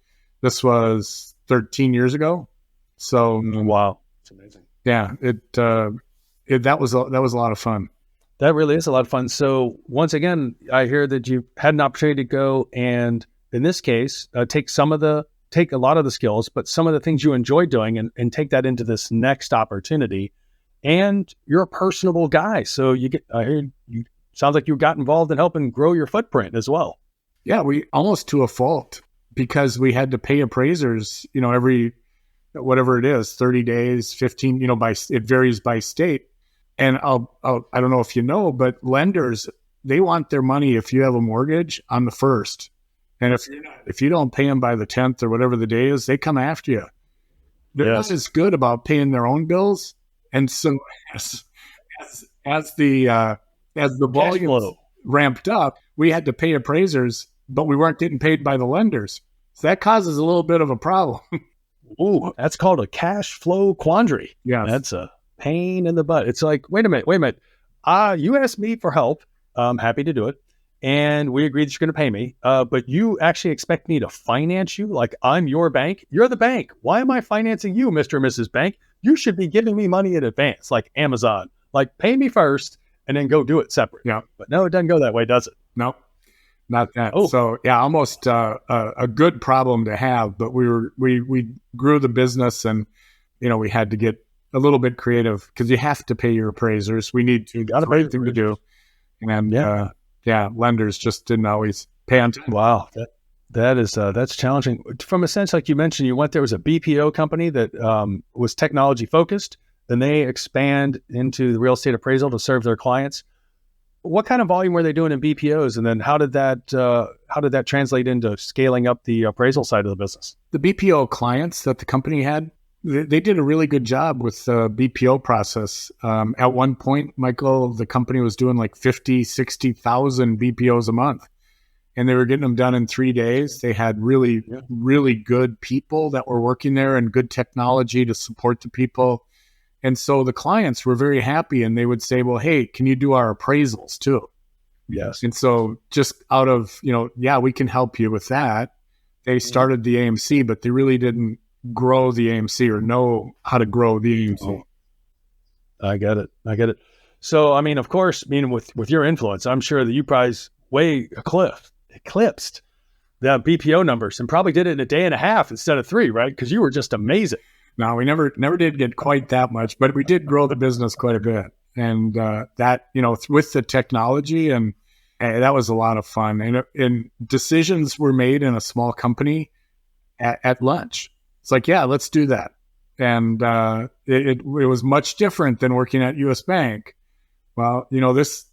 This was 13 years ago. So wow, it's amazing. Yeah, that was a lot of fun. That really is a lot of fun. So once again, I hear that you had an opportunity to go and, in this case, take a lot of the skills, but some of the things you enjoy doing and take that into this next opportunity. And you're a personable guy. So sounds like you got involved in helping grow your footprint as well. Yeah, we almost to a fault, because we had to pay appraisers, every, whatever it is, 30 days, 15, it varies by state. And I don't know if you know, but lenders, they want their money if you have a mortgage on the 1st. And if you don't pay them by the 10th or whatever the day is, they come after you. They're not as good about paying their own bills. And so as the volume ramped up, we had to pay appraisers, but we weren't getting paid by the lenders. So that causes a little bit of a problem. Ooh, that's called a cash flow quandary. Yeah, that's a pain in the butt. It's like, wait a minute. You asked me for help. I'm happy to do it. And we agreed that you're going to pay me. But you actually expect me to finance you like I'm your bank? You're the bank. Why am I financing you, Mr. and Mrs. Bank? You should be giving me money in advance, like Amazon. Like, pay me first and then go do it separate. Yeah. But no, it doesn't go that way, does it? No, not that. Oh. So yeah, almost a good problem to have. But we grew the business, and we had to get a little bit creative, because you have to pay your appraisers. We need to. Got a thing to do. And lenders just didn't always pay on time. Wow, that's challenging. From a sense, like you mentioned, you went there was a BPO company that was technology focused. Then they expand into the real estate appraisal to serve their clients. what kind of volume were they doing in BPOs? And then how did that translate into scaling up the appraisal side of the business? The BPO clients that the company had, they did a really good job with the BPO process. At one point, Michael, the company was doing like 50, 60,000 BPOs a month, and they were getting them done in 3 days. They had really, really good people that were working there and good technology to support the people. And so the clients were very happy, and they would say, well, hey, can you do our appraisals too? Yes. And so just out of, we can help you with that. They started the AMC, but they really didn't grow the AMC or know how to grow the AMC. Oh, I get it. So, I mean, of course, with your influence, I'm sure that you probably way eclipsed the BPO numbers and probably did it in a day and a half instead of 3, right? Because you were just amazing. No, we never did get quite that much, but we did grow the business quite a bit. And that, with the technology, and that was a lot of fun. And decisions were made in a small company at lunch. It's like, yeah, let's do that. And it was much different than working at US Bank. Well, this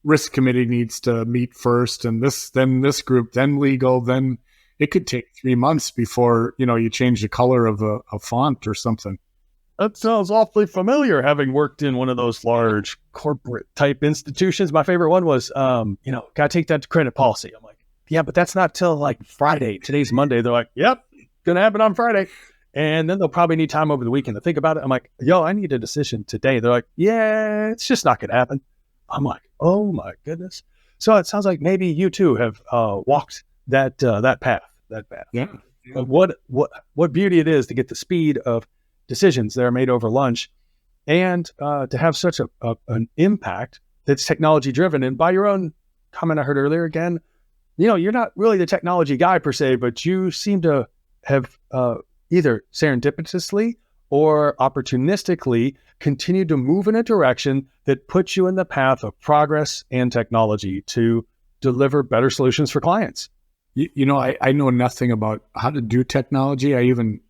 risk committee needs to meet first, and then this group, then legal, then it could take 3 months before, you change the color of a font or something. That sounds awfully familiar, having worked in one of those large corporate type institutions. My favorite one was, got to take that to credit policy. I'm like, yeah, but that's not till like Friday. Today's Monday. They're like, yep, going to happen on Friday. And then they'll probably need time over the weekend to think about it. I'm like, yo, I need a decision today. They're like, yeah, it's just not going to happen. I'm like, oh my goodness. So it sounds like maybe you too have walked that path. Yeah. What beauty it is to get the speed of decisions that are made over lunch, and to have such an impact that's technology driven. And by your own comment I heard earlier, again, you're not really the technology guy per se, but you seem to have either serendipitously or opportunistically continued to move in a direction that puts you in the path of progress and technology to deliver better solutions for clients. I know nothing about how to do technology. I even,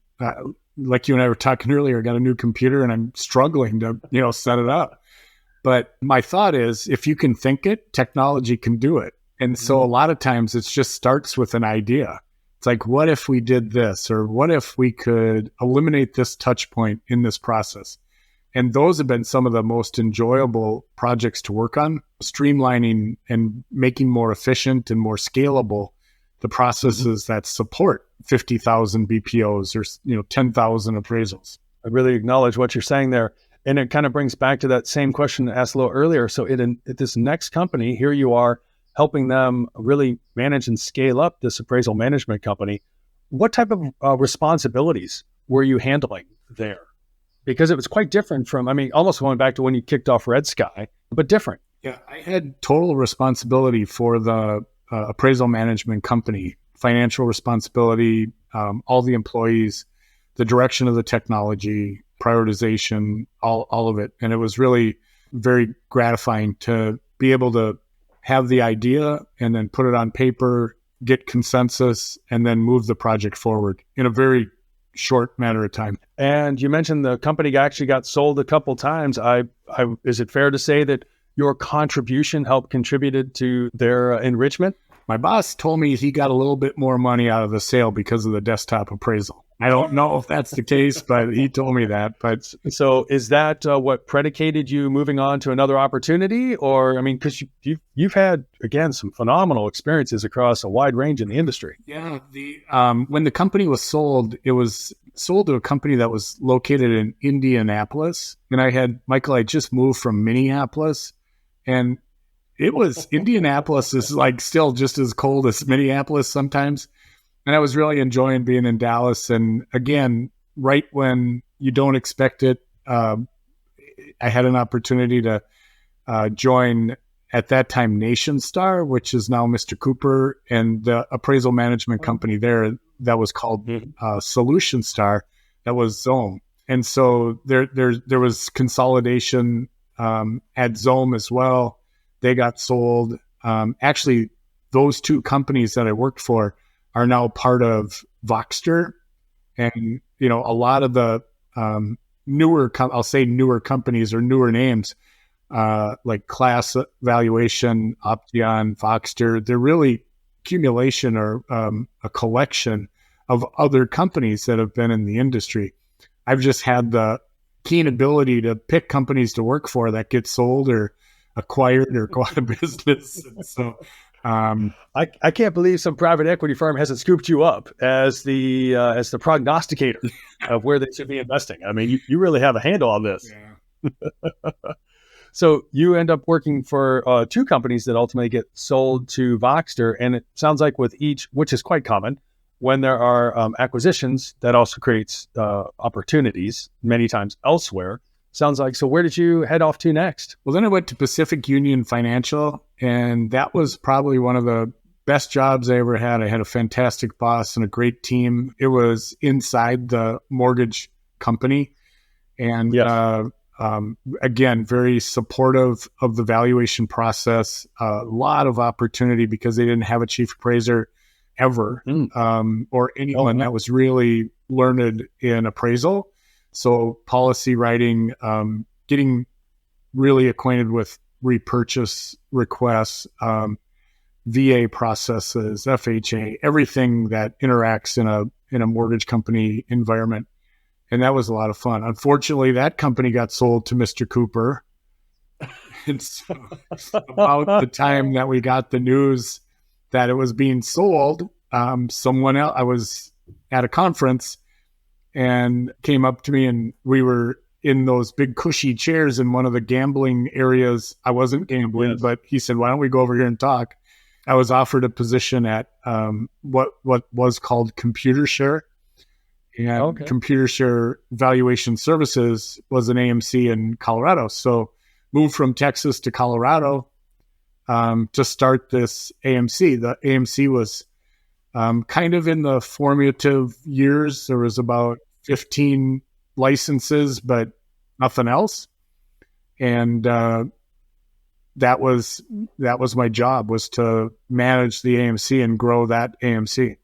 like you and I were talking earlier, got a new computer and I'm struggling to, set it up. But my thought is, if you can think it, technology can do it. And so a lot of times it just starts with an idea. It's like, what if we did this? Or what if we could eliminate this touch point in this process? And those have been some of the most enjoyable projects to work on, streamlining and making more efficient and more scalable the processes that support 50,000 BPOs or 10,000 appraisals. I really acknowledge what you're saying there. And it kind of brings back to that same question I asked a little earlier. So at this next company, here you are helping them really manage and scale up this appraisal management company. What type of responsibilities were you handling there? Because it was quite different from, almost going back to when you kicked off Red Sky, but different. Yeah, I had total responsibility for the appraisal management company, financial responsibility, all the employees, the direction of the technology, prioritization, all of it. And it was really very gratifying to be able to have the idea and then put it on paper, get consensus, and then move the project forward in a very short matter of time. And you mentioned the company actually got sold a couple times. Is it fair to say that your contribution helped contributed to their enrichment? My boss told me he got a little bit more money out of the sale because of the desktop appraisal. I don't know if that's the case, but he told me that. But so is that what predicated you moving on to another opportunity? Or, because you've had, again, some phenomenal experiences across a wide range in the industry. Yeah. When the company was sold, it was sold to a company that was located in Indianapolis. And I just moved from Minneapolis, and it was Indianapolis is like still just as cold as Minneapolis sometimes. And I was really enjoying being in Dallas. And again, right when you don't expect it, I had an opportunity to join, at that time, Nation Star, which is now Mr. Cooper, and the appraisal management company there that was called Solution Star, that was Zome. And so there was consolidation at Zome as well. They got sold. Actually, those two companies that I worked for are now part of Voxter. And, a lot of the newer companies or newer names like Class Valuation, Option, Voxter. They're really accumulation or a collection of other companies that have been in the industry. I've just had the keen ability to pick companies to work for that get sold or acquired or go out of business. And so I can't believe some private equity firm hasn't scooped you up as the prognosticator of where they should be investing. I mean, you really have a handle on this. yeah. So you end up working for two companies that ultimately get sold to Voxter, and it sounds like with each, which is quite common, when there are acquisitions, that also creates opportunities many times elsewhere. Sounds like. So where did you head off to next? Well, then I went to Pacific Union Financial, and that was probably one of the best jobs I ever had. I had a fantastic boss and a great team. It was inside the mortgage company, and Yes. again, very supportive of the valuation process. A lot of opportunity because they didn't have a chief appraiser ever, or anyone that was really learned in appraisal. So policy writing, getting really acquainted with repurchase requests, VA processes, FHA, everything that interacts in a mortgage company environment. And that was a lot of fun. Unfortunately, that company got sold to Mr. Cooper. And so about the time that we got the news that it was being sold, someone else, I was at a conference and came up to me, and we were in those big cushy chairs in one of the gambling areas. I wasn't gambling, but he said, "Why don't we go over here and talk?" I was offered a position at what was called Computer Share. And Computer Share Valuation Services was an AMC in Colorado. So moved from Texas to Colorado to start this AMC. The AMC was kind of in the formative years. There was about 15 licenses, but nothing else. And that was my job, was to manage the AMC and grow that AMC.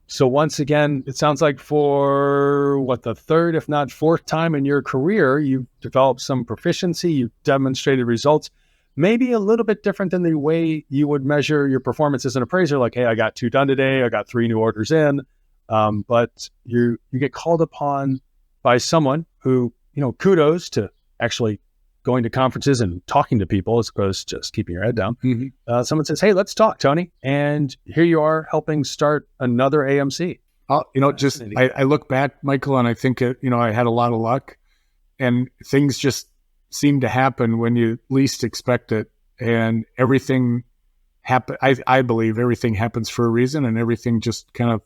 So once again, it sounds like for the third, if not fourth time in your career, you've developed some proficiency, you've demonstrated results, maybe a little bit different than the way you would measure your performance as an appraiser. Like, hey, I got 2 done today, I got 3 new orders in. But you get called upon by someone who, kudos to actually going to conferences and talking to people as opposed to just keeping your head down. Mm-hmm. Someone says, "Hey, let's talk, Tony." And here you are helping start another AMC. I look back, Michael, and I think, I had a lot of luck, and things just seem to happen when you least expect it. And everything happen. I believe everything happens for a reason, and everything just kind of,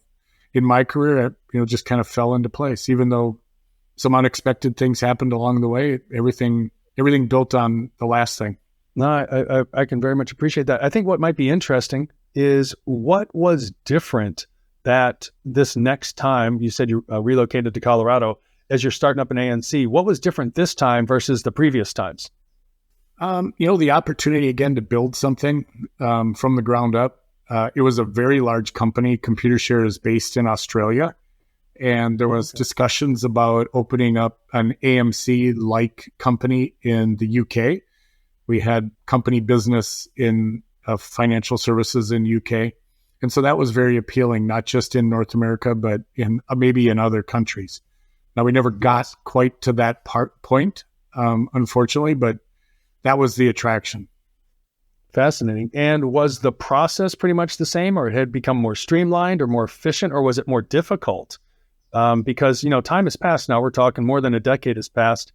in my career, just kind of fell into place. Even though some unexpected things happened along the way, everything built on the last thing. No, I can very much appreciate that. I think what might be interesting is what was different that this next time, you said you relocated to Colorado, as you're starting up an AMC, what was different this time versus the previous times? The opportunity again to build something from the ground up. It was a very large company. Computer Share is based in Australia. And there was discussions about opening up an AMC-like company in the UK. We had company business in financial services in UK. And so that was very appealing, not just in North America, but in maybe in other countries. Now, we never got quite to that point, unfortunately, but that was the attraction. Fascinating. And was the process pretty much the same, or it had become more streamlined or more efficient, or was it more difficult? Because, time has passed now. We're talking more than a decade has passed,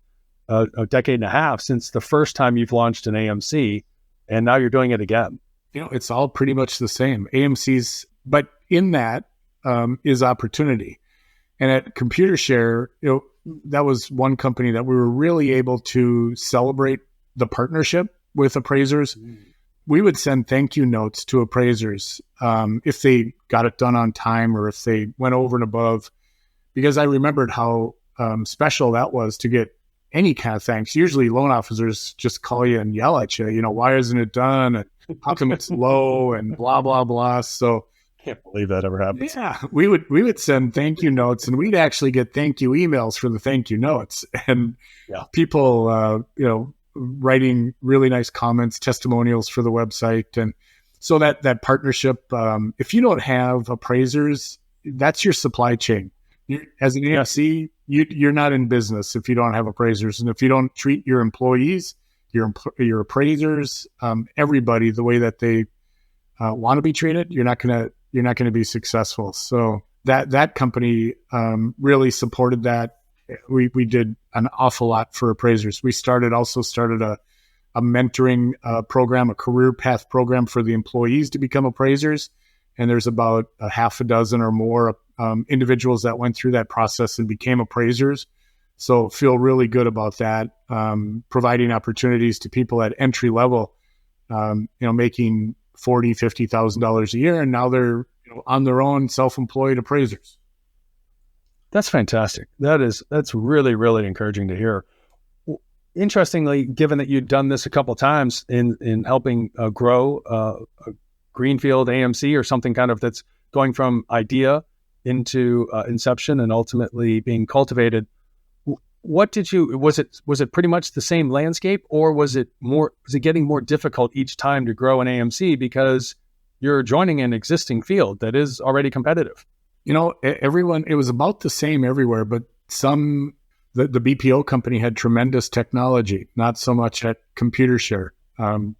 a decade and a half since the first time you've launched an AMC, and now you're doing it again. It's all pretty much the same. AMCs, but in that is opportunity. And at Computer Share, that was one company that we were really able to celebrate the partnership with appraisers. We would send thank you notes to appraisers if they got it done on time or if they went over and above, because I remembered how special that was to get any kind of thanks. Usually loan officers just call you and yell at you, why isn't it done? And how come it's low and blah, blah, blah. So can't believe that ever happens. Yeah, we would send thank you notes, and we'd actually get thank you emails for the thank you notes. And people, writing really nice comments, testimonials for the website. And so that partnership, if you don't have appraisers, that's your supply chain. As an AMC, you're not in business if you don't have appraisers. And if you don't treat your employees, your appraisers, everybody the way that they want to be treated, you're not gonna be successful. So that company really supported that. We did an awful lot for appraisers. We also started a mentoring program, a career path program for the employees to become appraisers. And there's about a half a dozen or more individuals that went through that process and became appraisers. So feel really good about that, providing opportunities to people at entry level, making $40,000, $50,000 a year, and now they're on their own, self-employed appraisers. That's fantastic. That's really, really encouraging to hear. Interestingly, given that you've done this a couple of times in helping grow a greenfield AMC or something kind of that's going from idea into inception and ultimately being cultivated, was it pretty much the same landscape, or was it getting more difficult each time to grow an AMC because you're joining an existing field that is already competitive? It was about the same everywhere, but the BPO company had tremendous technology, not so much at ComputerShare.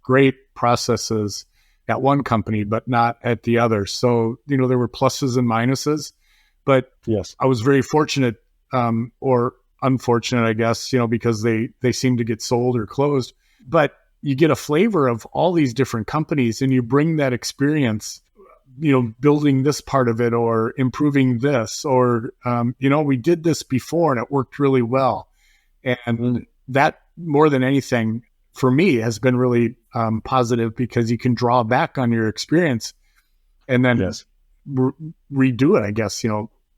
Great processes at one company, but not at the other. So, there were pluses and minuses, but yes, I was very fortunate, or unfortunate, I guess, because they seem to get sold or closed, but you get a flavor of all these different companies and you bring that experience, building this part of it or improving this, or, we did this before and it worked really well. And that, more than anything, for me, has been really positive, because you can draw back on your experience and then redo it, I guess,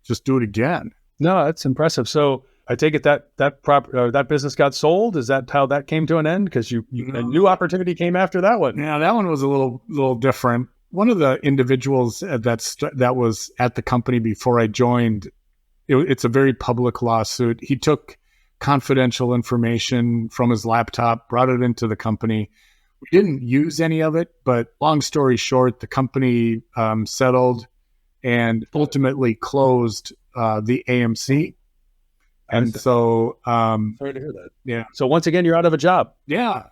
just do it again. No, that's impressive. So I take it that business got sold. Is that how that came to an end? Because a new opportunity came after that one. Yeah, that one was a little different. One of the individuals that was at the company before I joined, it's a very public lawsuit. He took confidential information from his laptop, brought it into the company. We didn't use any of it, but long story short, the company settled and ultimately closed the AMC. And so, sorry to hear that. Yeah. So once again, you're out of a job. Yeah.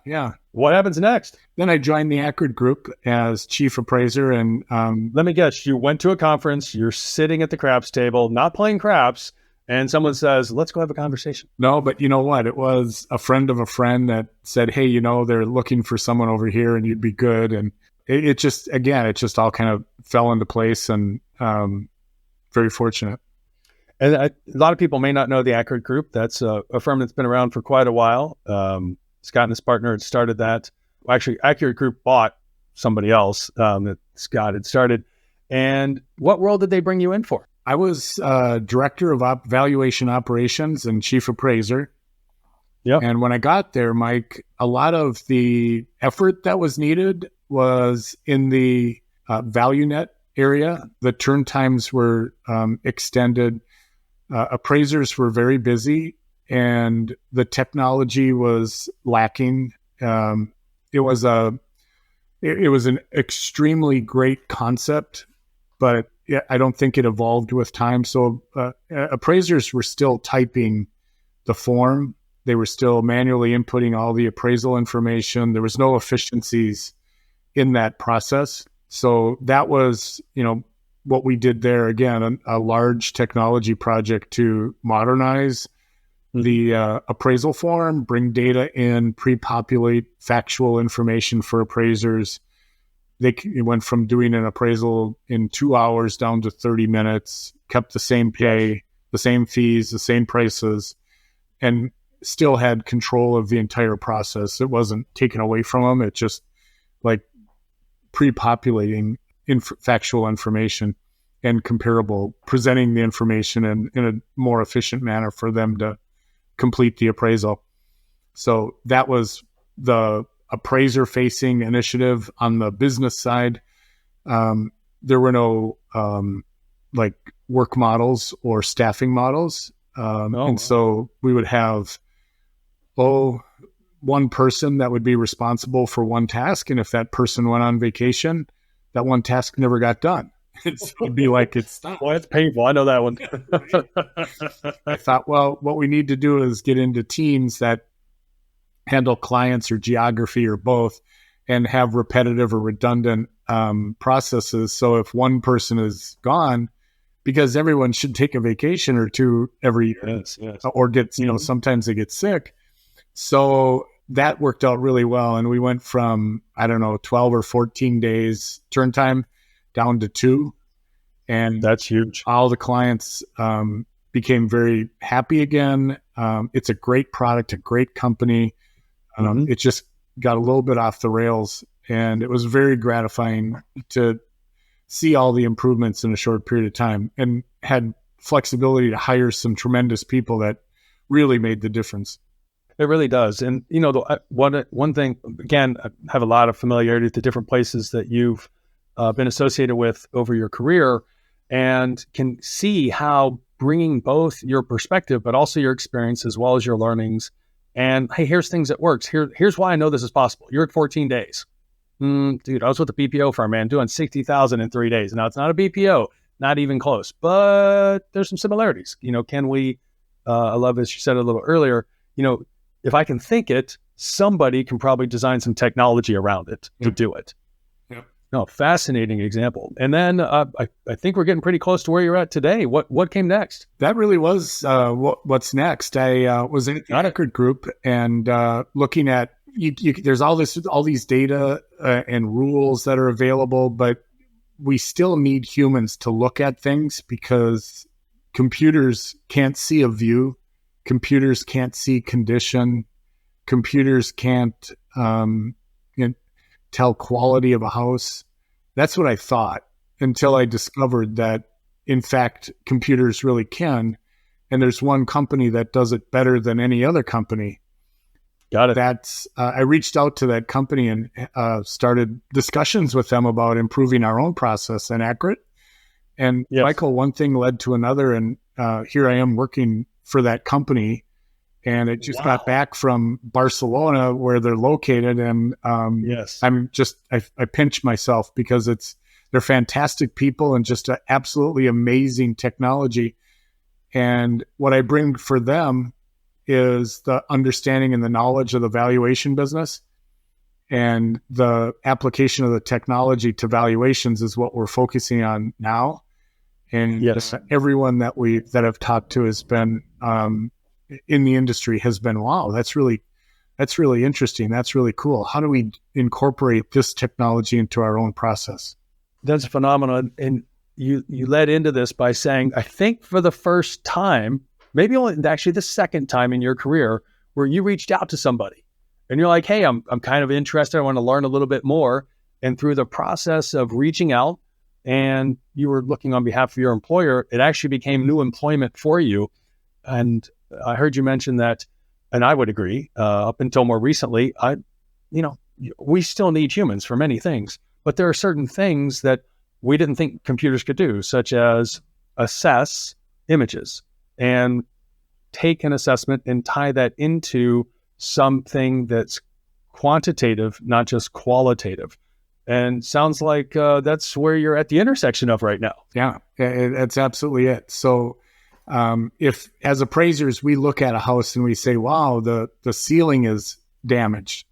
What happens next? Then I joined the Ackard Group as chief appraiser. And let me guess, you went to a conference, you're sitting at the craps table, not playing craps, and someone says, let's go have a conversation. No, but you know what? It was a friend of a friend that said, hey, they're looking for someone over here and you'd be good. And it just all kind of fell into place, and very fortunate. And a lot of people may not know the Ackard Group. That's a firm that's been around for quite a while. Scott and his partner had started that. Well, actually, Ackard Group bought somebody else that Scott had started. And what role did they bring you in for? I was director of valuation operations and chief appraiser. Yeah. And when I got there, Mike, a lot of the effort that was needed was in the ValueNet area. The turn times were extended. Appraisers were very busy, and the technology was lacking. It was an extremely great concept, but I don't think it evolved with time. So appraisers were still typing the form. They were still manually inputting all the appraisal information. There was no efficiencies in that process. So that was, what we did there, again, a large technology project to modernize the appraisal form, bring data in, pre-populate factual information for appraisers. It went from doing an appraisal in 2 hours down to 30 minutes, kept the same pay, the same fees, the same prices, and still had control of the entire process. It wasn't taken away from them. It just like pre-populating factual information and comparable, presenting the information in a more efficient manner for them to complete the appraisal. So that was the appraiser-facing initiative. On the business side, there were no work models or staffing models. And so we would have, one person that would be responsible for one task. And if that person went on vacation, that one task never got done. So it'd be like, it's stopped. Well, it's painful. I know that one. I thought, well, what we need to do is get into teams that handle clients or geography or both and have repetitive or redundant processes. So if one person is gone, because everyone should take a vacation or two every year, Yes. or gets, sometimes they get sick. So that worked out really well. And we went from, 12 or 14 days turn time down to 2. And that's huge. All the clients became very happy again. It's a great product, a great company. It just got a little bit off the rails, and it was very gratifying to see all the improvements in a short period of time, and had flexibility to hire some tremendous people that really made the difference. It really does. And, one thing, again, I have a lot of familiarity with the different places that you've been associated with over your career, and can see how bringing both your perspective, but also your experience as well as your learnings, and hey, here's things that works. Here's why I know this is possible. You're at 14 days. Dude, I was with a BPO firm, man, doing 60,000 in 3 days. Now, it's not a BPO, not even close, but there's some similarities. Can we, I love, as you said a little earlier, if I can think it, somebody can probably design some technology around it to do it. Yep. No, fascinating example. And then I think we're getting pretty close to where you're at today. What came next? That really was what's next. I was in the Eckert Group and looking at, there's all these data and rules that are available, but we still need humans to look at things, because computers can't see a view. Computers can't see condition. Computers can't tell quality of a house. That's what I thought, until I discovered that, in fact, computers really can. And there's one company that does it better than any other company. Got it. I reached out to that company and started discussions with them about improving our own process and Accurate. And Yes. Michael, one thing led to another, and here I am working for that company. And it just got back from Barcelona, where they're located. And Yes. I pinch myself, because they're fantastic people and just an absolutely amazing technology. And what I bring for them is the understanding and the knowledge of the valuation business, and the application of the technology to valuations is what we're focusing on now. And Yes. Everyone that I've talked to has been in the industry has been, wow, that's really interesting. That's really cool. How do we incorporate this technology into our own process? That's a phenomenon. And you led into this by saying, I think for the first time, maybe only actually the second time in your career, where you reached out to somebody and you're like, hey, I'm kind of interested. I want to learn a little bit more. And through the process of reaching out, and you were looking on behalf of your employer, it actually became new employment for you. And I heard you mention that, and I would agree, up until more recently, we still need humans for many things, but there are certain things that we didn't think computers could do, such as assess images and take an assessment and tie that into something that's quantitative, not just qualitative. And sounds like that's where you're at the intersection of right now. Yeah, that's absolutely it. So if, as appraisers, we look at a house and we say, wow, the ceiling is damaged.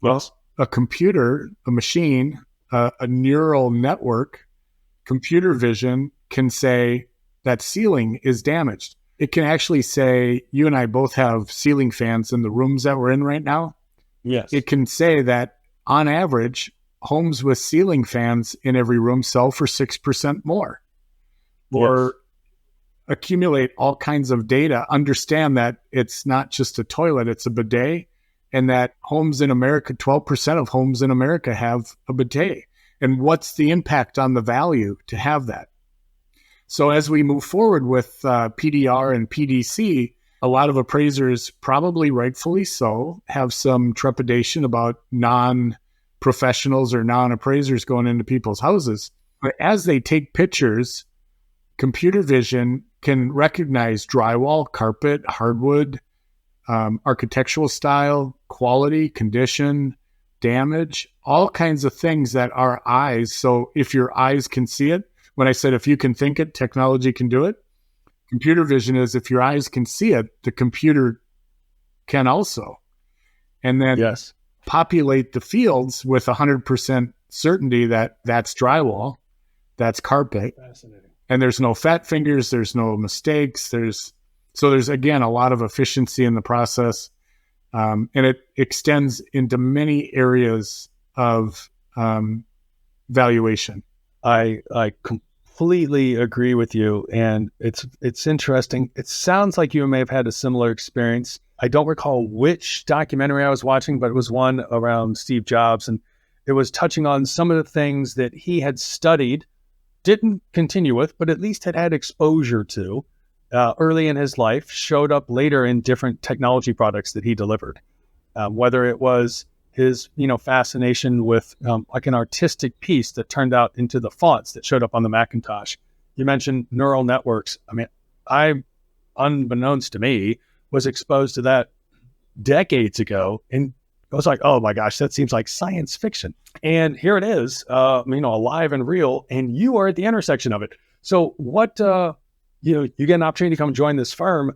Well, a computer, a machine, a neural network, computer vision can say that ceiling is damaged. It can actually say, you and I both have ceiling fans in the rooms that we're in right now. Yes. It can say that on average, homes with ceiling fans in every room sell for 6% more. Or accumulate all kinds of data, understand that it's not just a toilet, it's a bidet, and that homes in America, 12% of homes in America have a bidet. And what's the impact on the value to have that? So as we move forward with PDR and PDC, a lot of appraisers, probably rightfully so, have some trepidation about non-professionals or non-appraisers going into people's houses. But as they take pictures, computer vision can recognize drywall, carpet, hardwood, architectural style, quality, condition, damage, all kinds of things that our eyes. So if your eyes can see it, when I said if you can think it, technology can do it. Computer vision is if your eyes can see it, the computer can also. And then Yes. populate the fields with 100% certainty that that's drywall, that's carpet. Fascinating. And there's no fat fingers, there's no mistakes. There's again a lot of efficiency in the process, and it extends into many areas of valuation. I completely agree with you, and it's interesting. It sounds like you may have had a similar experience. I don't recall which documentary I was watching, but it was one around Steve Jobs, and it was touching on some of the things that he had studied, didn't continue with, but at least had exposure to early in his life, showed up later in different technology products that he delivered. Whether it was his, fascination with like an artistic piece that turned out into the fonts that showed up on the Macintosh. You mentioned neural networks. I mean, unbeknownst to me, was exposed to that decades ago, and I was like, oh my gosh, that seems like science fiction. And here it is, alive and real, and you are at the intersection of it. So what, you get an opportunity to come join this firm.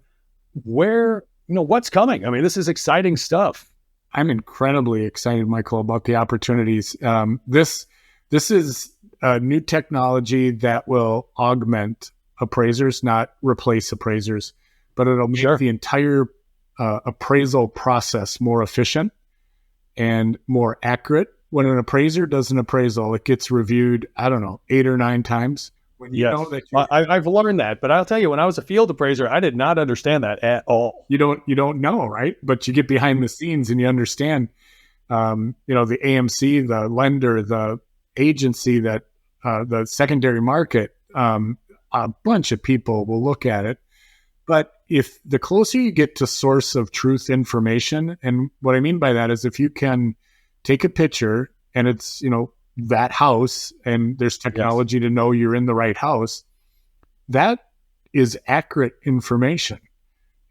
Where, what's coming? I mean, this is exciting stuff. I'm incredibly excited, Michael, about the opportunities. This is a new technology that will augment appraisers, not replace appraisers, but it'll make the entire appraisal process more efficient and more accurate. When an appraiser does an appraisal, it gets reviewed, 8 or 9 times. When you know that I've learned that, but I'll tell you, when I was a field appraiser, I did not understand that at all. You don't know, right? But you get behind the scenes and you understand, the AMC, the lender, the agency, that the secondary market, a bunch of people will look at it. But if the closer you get to source of truth information, and what I mean by that is if you can take a picture and it's, that house, and there's technology to know you're in the right house, that is accurate information.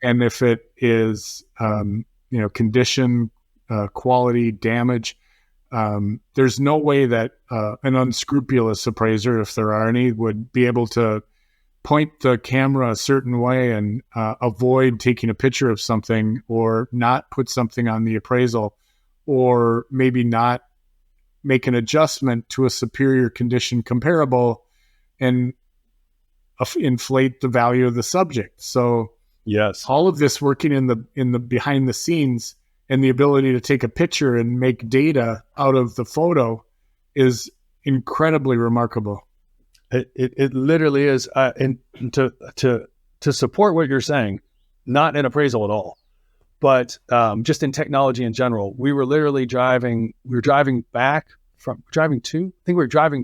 And if it is, condition, quality, damage, there's no way that an unscrupulous appraiser, if there are any, would be able to point the camera a certain way and avoid taking a picture of something, or not put something on the appraisal, or maybe not make an adjustment to a superior condition comparable and inflate the value of the subject. So yes, all of this working in the behind the scenes, and the ability to take a picture and make data out of the photo is incredibly remarkable. It literally is. And to support what you're saying, not in appraisal at all, but just in technology in general, we were driving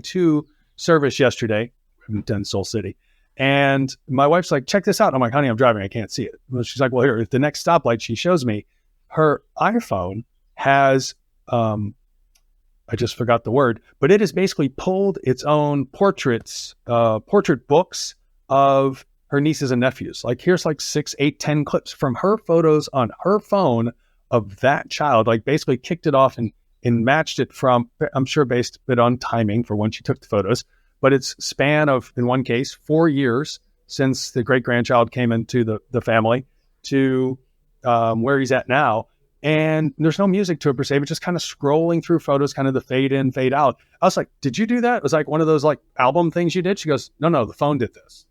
to service yesterday. We haven't done Soul City. And my wife's like, check this out. I'm like, honey, I'm driving. I can't see it. Well, she's like, well, here, at the next stoplight, she shows me her iPhone has, I just forgot the word, but it has basically pulled its own portrait books of her nieces and nephews. Like, here's like 6, 8, 10 clips from her photos on her phone of that child, like basically kicked it off and matched it from, I'm sure based a bit on timing for when she took the photos, but it's span of, in one case, 4 years since the great-grandchild came into the family to where he's at now. And there's no music to it per se, but just kind of scrolling through photos, kind of the fade in, fade out. I was like, did you do that? It was like one of those like album things you did. She goes, no, the phone did this.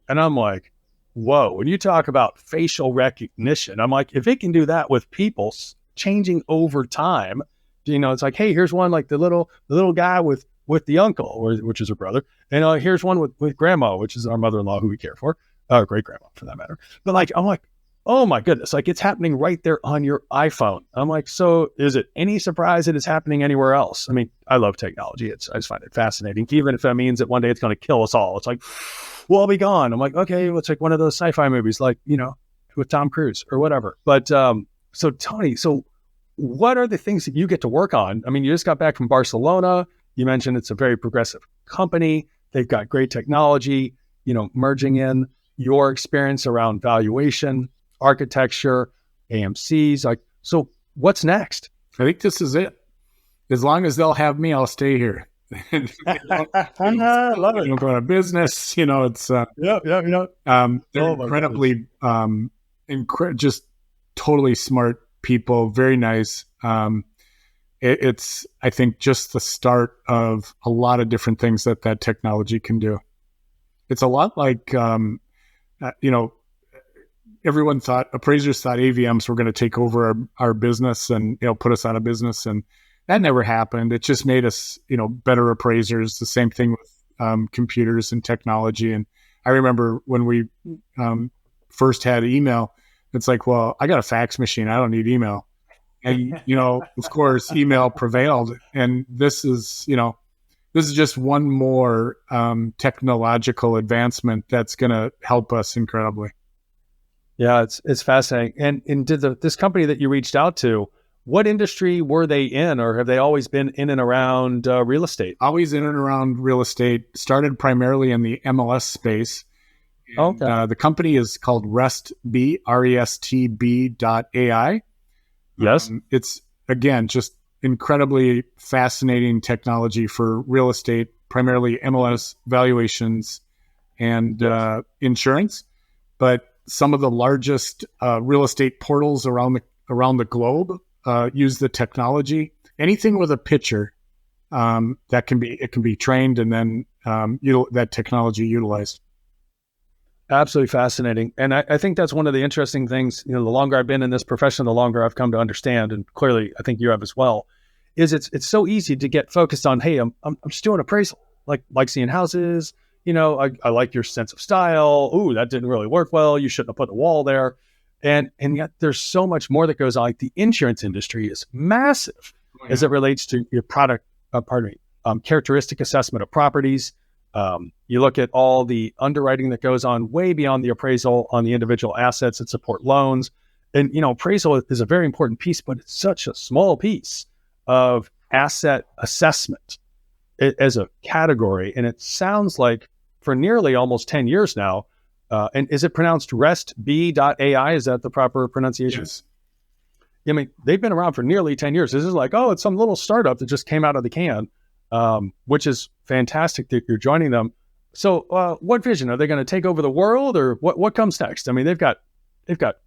And I'm like, whoa, when you talk about facial recognition, I'm like, if it can do that with people changing over time, it's like, hey, here's one like the little guy with the uncle, which is her brother. And here's one with grandma, which is our mother-in-law who we care for, great grandma for that matter. But like, I'm like, oh my goodness, like it's happening right there on your iPhone. I'm like, so is it any surprise that it's happening anywhere else? I mean, I love technology. I just find it fascinating, even if that means that one day it's going to kill us all. It's like, we'll all be gone. I'm like, okay, well, it's like one of those sci-fi movies, like, with Tom Cruise or whatever. But so Tony, what are the things that you get to work on? I mean, you just got back from Barcelona. You mentioned it's a very progressive company. They've got great technology, merging in your experience around valuation, architecture. AMCs. Like, so what's next? I think this is it. As long as they'll have me, I'll stay here. I love it. You don't go out of business. It's Yeah. they're incredibly just totally smart people, very nice. It's I think just the start of a lot of different things that technology can do. It's a lot like appraisers thought AVMs were going to take over our business and put us out of business, and that never happened. It just made us better appraisers. The same thing with computers and technology. And I remember when we first had email, it's like, well, I got a fax machine, I don't need email. And of course, email prevailed. And this is just one more technological advancement that's going to help us incredibly. Yeah, it's fascinating. And did this company that you reached out to, what industry were they in, or have they always been in and around real estate? Always in and around real estate. Started primarily in the MLS space. And, the company is called RESTB, RESTB.ai. Yes. It's, again, just incredibly fascinating technology for real estate, primarily MLS valuations and insurance. But some of the largest real estate portals around the globe use the technology. Anything with a picture that can be trained and then that technology utilized. Absolutely fascinating. And I think that's one of the interesting things, the longer I've been in this profession, the longer I've come to understand, and clearly I think you have as well, is it's so easy to get focused on, hey, I'm just doing appraisal, like seeing houses, I like your sense of style. Ooh, that didn't really work well. You shouldn't have put a wall there. And yet there's so much more that goes on. Like the insurance industry is massive as it relates to your product, characteristic assessment of properties. You look at all the underwriting that goes on way beyond the appraisal on the individual assets that support loans. And, appraisal is a very important piece, but it's such a small piece of asset assessment as a category. And it sounds like for nearly almost 10 years now, and is it pronounced RESTB.ai? Is that the proper pronunciation? Yes. I mean, they've been around for nearly 10 years. This is like, it's some little startup that just came out of the can. Which is fantastic that you're joining them. So what vision? Are they going to take over the world, or what comes next? I mean, they've got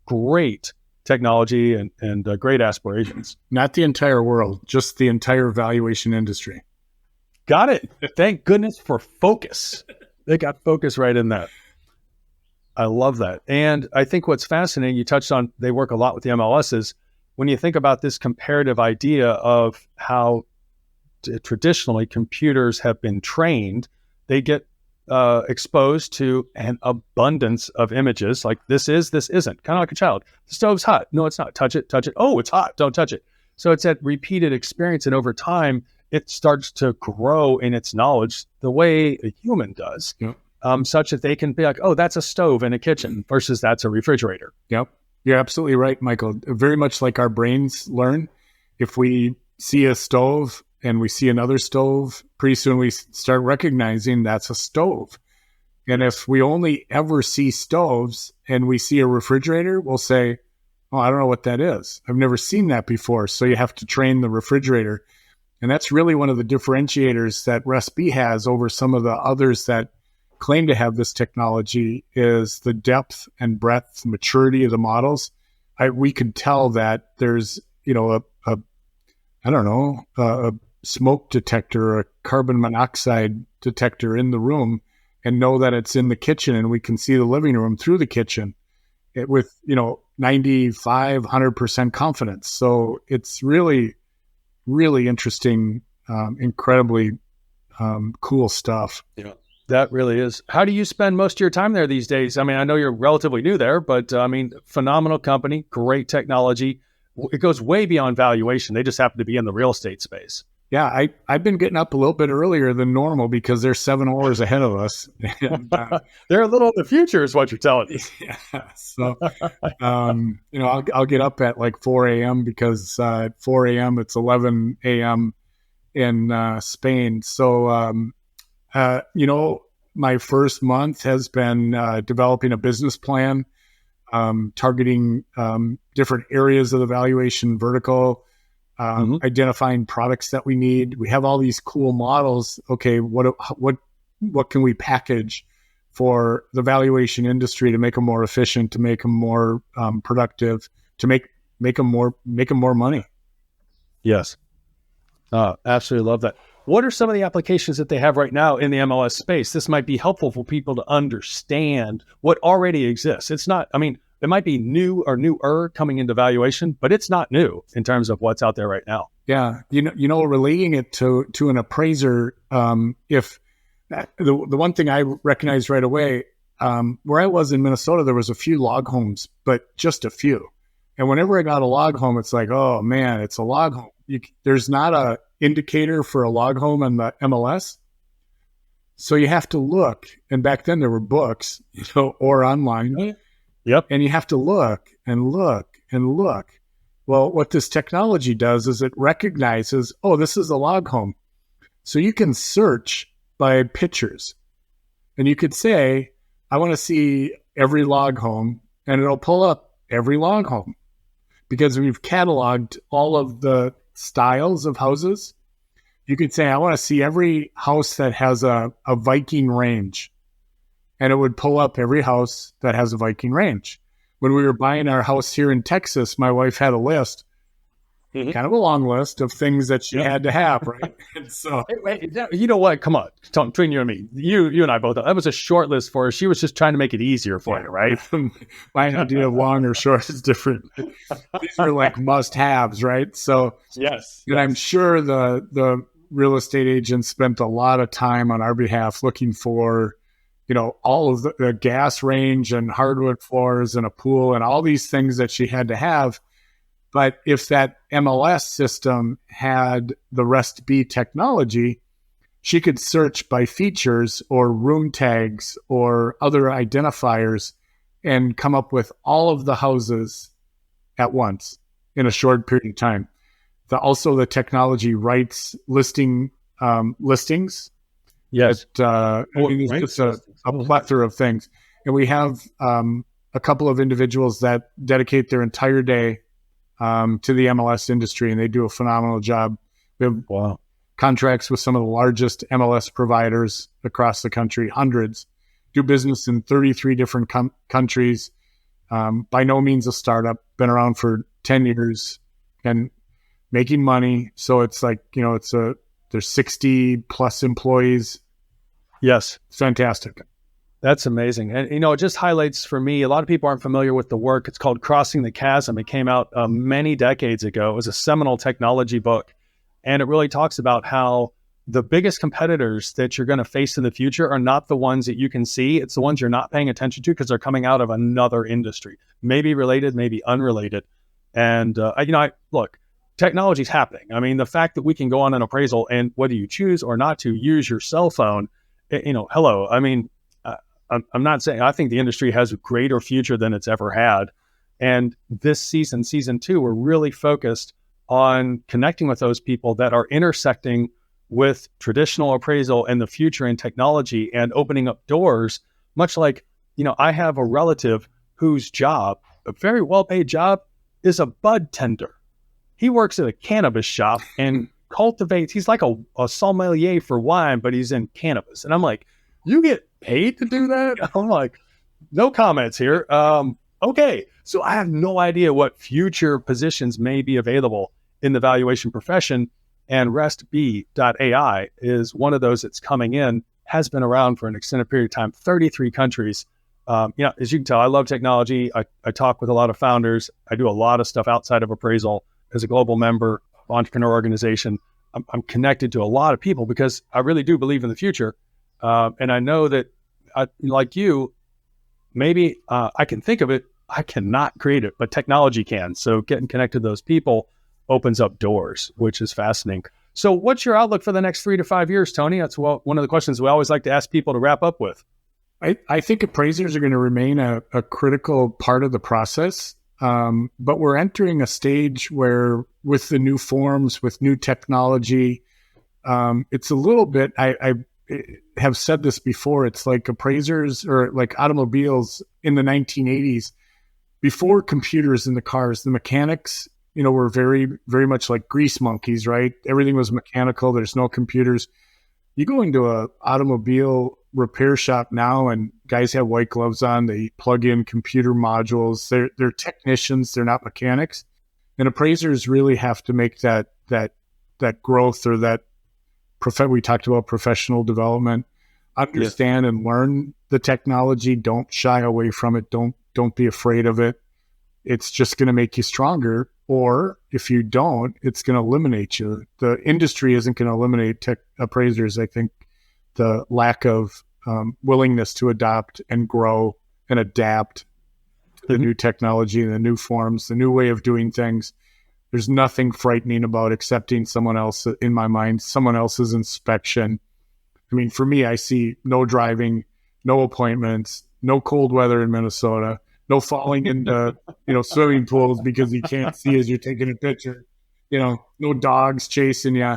great technology and great aspirations. Not the entire world, just the entire valuation industry. Got it. Thank goodness for focus. They got focus right in that. I love that. And I think what's fascinating, you touched on, they work a lot with the MLSs. When you think about this comparative idea of how traditionally computers have been trained, they get exposed to an abundance of images like this isn't, kind of like a child. The stove's hot. No, it's not. Touch it. Oh, it's hot. Don't touch it. So it's that repeated experience. And over time, it starts to grow in its knowledge the way a human does, such that they can be like, oh, that's a stove in a kitchen versus that's a refrigerator. Yep. You're absolutely right, Michael. Very much like our brains learn. If we see a stove and we see another stove, pretty soon we start recognizing that's a stove. And if we only ever see stoves and we see a refrigerator, we'll say, oh, I don't know what that is. I've never seen that before. So you have to train the refrigerator. And that's really one of the differentiators that RESTB has over some of the others that claim to have this technology is the depth and breadth, maturity of the models. We could tell that there's, a smoke detector, a carbon monoxide detector in the room, and know that it's in the kitchen, and we can see the living room through the kitchen with 95, 100% confidence. So it's really, really interesting, incredibly cool stuff. Yeah, that really is. How do you spend most of your time there these days? I mean, I know you're relatively new there, but phenomenal company, great technology. It goes way beyond valuation. They just happen to be in the real estate space. Yeah, I've been getting up a little bit earlier than normal because they're 7 hours ahead of us. And, they're a little in the future is what you're telling me. Yeah. So, I'll get up at like 4 a.m. because at 4 a.m. it's 11 a.m. in Spain. So, my first month has been developing a business plan, targeting different areas of the valuation vertical, identifying products that we need. We have all these cool models. Okay, what can we package for the valuation industry to make them more efficient, to make them more productive, to make them more money? Yes. Absolutely love that. What are some of the applications that they have right now in the MLS space? This might be helpful for people to understand what already exists. It's not, I mean, it might be new or newer coming into valuation, but it's not new in terms of what's out there right now. Yeah. Relating it to an appraiser, if the one thing I recognized right away, where I was in Minnesota, there was a few log homes, but just a few. And whenever I got a log home, it's like, oh man, it's a log home. There's not a indicator for a log home on the MLS. So you have to look. And back then there were books, or online. Yep. And you have to look and look and look. Well, what this technology does is it recognizes, oh, this is a log home. So you can search by pictures. And you could say, I want to see every log home, and it'll pull up every log home because we've cataloged all of the styles of houses. You could say, I want to see every house that has a Viking range, and it would pull up every house that has a Viking range. When we were buying our house here in Texas, my wife had a list, kind of a long list of things that she had to have, right? And so, you know what? Come on, between you and me, you and I both. That was a short list for her. She was just trying to make it easier for you, right? My idea of long or short is different. These are like must-haves, right? So, yes. And I'm sure the real estate agents spent a lot of time on our behalf looking for, all of the gas range and hardwood floors and a pool and all these things that she had to have. But if that MLS system had the REST B technology, she could search by features or room tags or other identifiers and come up with all of the houses at once in a short period of time. Also, the technology writes listings. Yes. It's just a plethora of things. And we have a couple of individuals that dedicate their entire day to the MLS industry, and they do a phenomenal job. We have contracts with some of the largest MLS providers across the country, hundreds, do business in 33 different countries. By no means a startup, been around for 10 years and making money. So it's like, there's 60 plus employees. Yes. It's fantastic. That's amazing. And, it just highlights for me, a lot of people aren't familiar with the work. It's called Crossing the Chasm. It came out many decades ago. It was a seminal technology book. And it really talks about how the biggest competitors that you're going to face in the future are not the ones that you can see. It's the ones you're not paying attention to because they're coming out of another industry, maybe related, maybe unrelated. And, look, technology's happening. I mean, the fact that we can go on an appraisal and whether you choose or not to use your cell phone, hello. I mean, I'm not saying, I think the industry has a greater future than it's ever had. And this season 2, we're really focused on connecting with those people that are intersecting with traditional appraisal and the future in technology and opening up doors, much like, I have a relative whose job, a very well-paid job, is a bud tender. He works at a cannabis shop and cultivates, he's like a sommelier for wine, but he's in cannabis. And I'm like, you get paid to do that? I'm like, no comments here. Okay. So I have no idea what future positions may be available in the valuation profession. And RESTB.ai is one of those that's coming in, has been around for an extended period of time, 33 countries. As you can tell, I love technology. I talk with a lot of founders. I do a lot of stuff outside of appraisal as a global member of entrepreneur organization. I'm connected to a lot of people because I really do believe in the future. And I know that, like you, maybe I can think of it. I cannot create it, but technology can. So getting connected to those people opens up doors, which is fascinating. So what's your outlook for the next 3 to 5 years, Tony? That's one of the questions we always like to ask people to wrap up with. I think appraisers are going to remain a critical part of the process. But we're entering a stage where with the new forms, with new technology, it's a little bit, I have said this before, it's like appraisers or like automobiles in the 1980s. before computers in the cars, the mechanics, were very, very much like grease monkeys, right? Everything was mechanical. There's no computers. You go into a automobile repair shop now and guys have white gloves on. They plug in computer modules. They're technicians. They're not mechanics. And appraisers really have to make that growth or that we talked about professional development, understand and learn the technology. Don't shy away from it. Don't be afraid of it. It's just going to make you stronger. Or if you don't, it's going to eliminate you. The industry isn't going to eliminate tech appraisers. I think the lack of willingness to adopt and grow and adapt to the new technology, the new forms, the new way of doing things. There's nothing frightening about accepting someone else, in my mind, someone else's inspection. I mean, for me, I see no driving, no appointments, no cold weather in Minnesota, no falling into, swimming pools because you can't see as you're taking a picture, no dogs chasing you.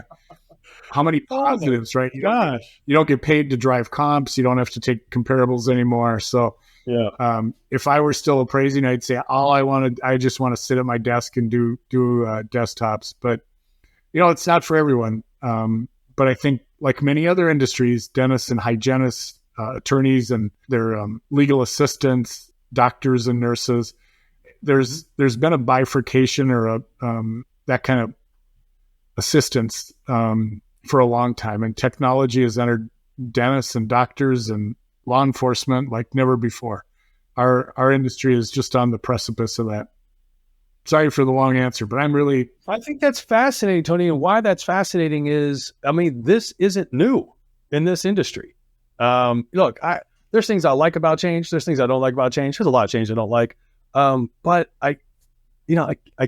How many positives, right? You don't get paid to drive comps. You don't have to take comparables anymore. So if I were still appraising, I'd say I just want to sit at my desk and do desktops. But, it's not for everyone. But I think like many other industries, dentists and hygienists, attorneys and their legal assistants, doctors and nurses, there's been a bifurcation or that kind of assistance for a long time. And technology has entered dentists and doctors and law enforcement like never before. Our industry is just on the precipice of that. Sorry for the long answer, but I think that's fascinating, Tony. And why that's fascinating is, this isn't new in this industry. Look, there's things I like about change. There's things I don't like about change. There's a lot of change I don't like. But I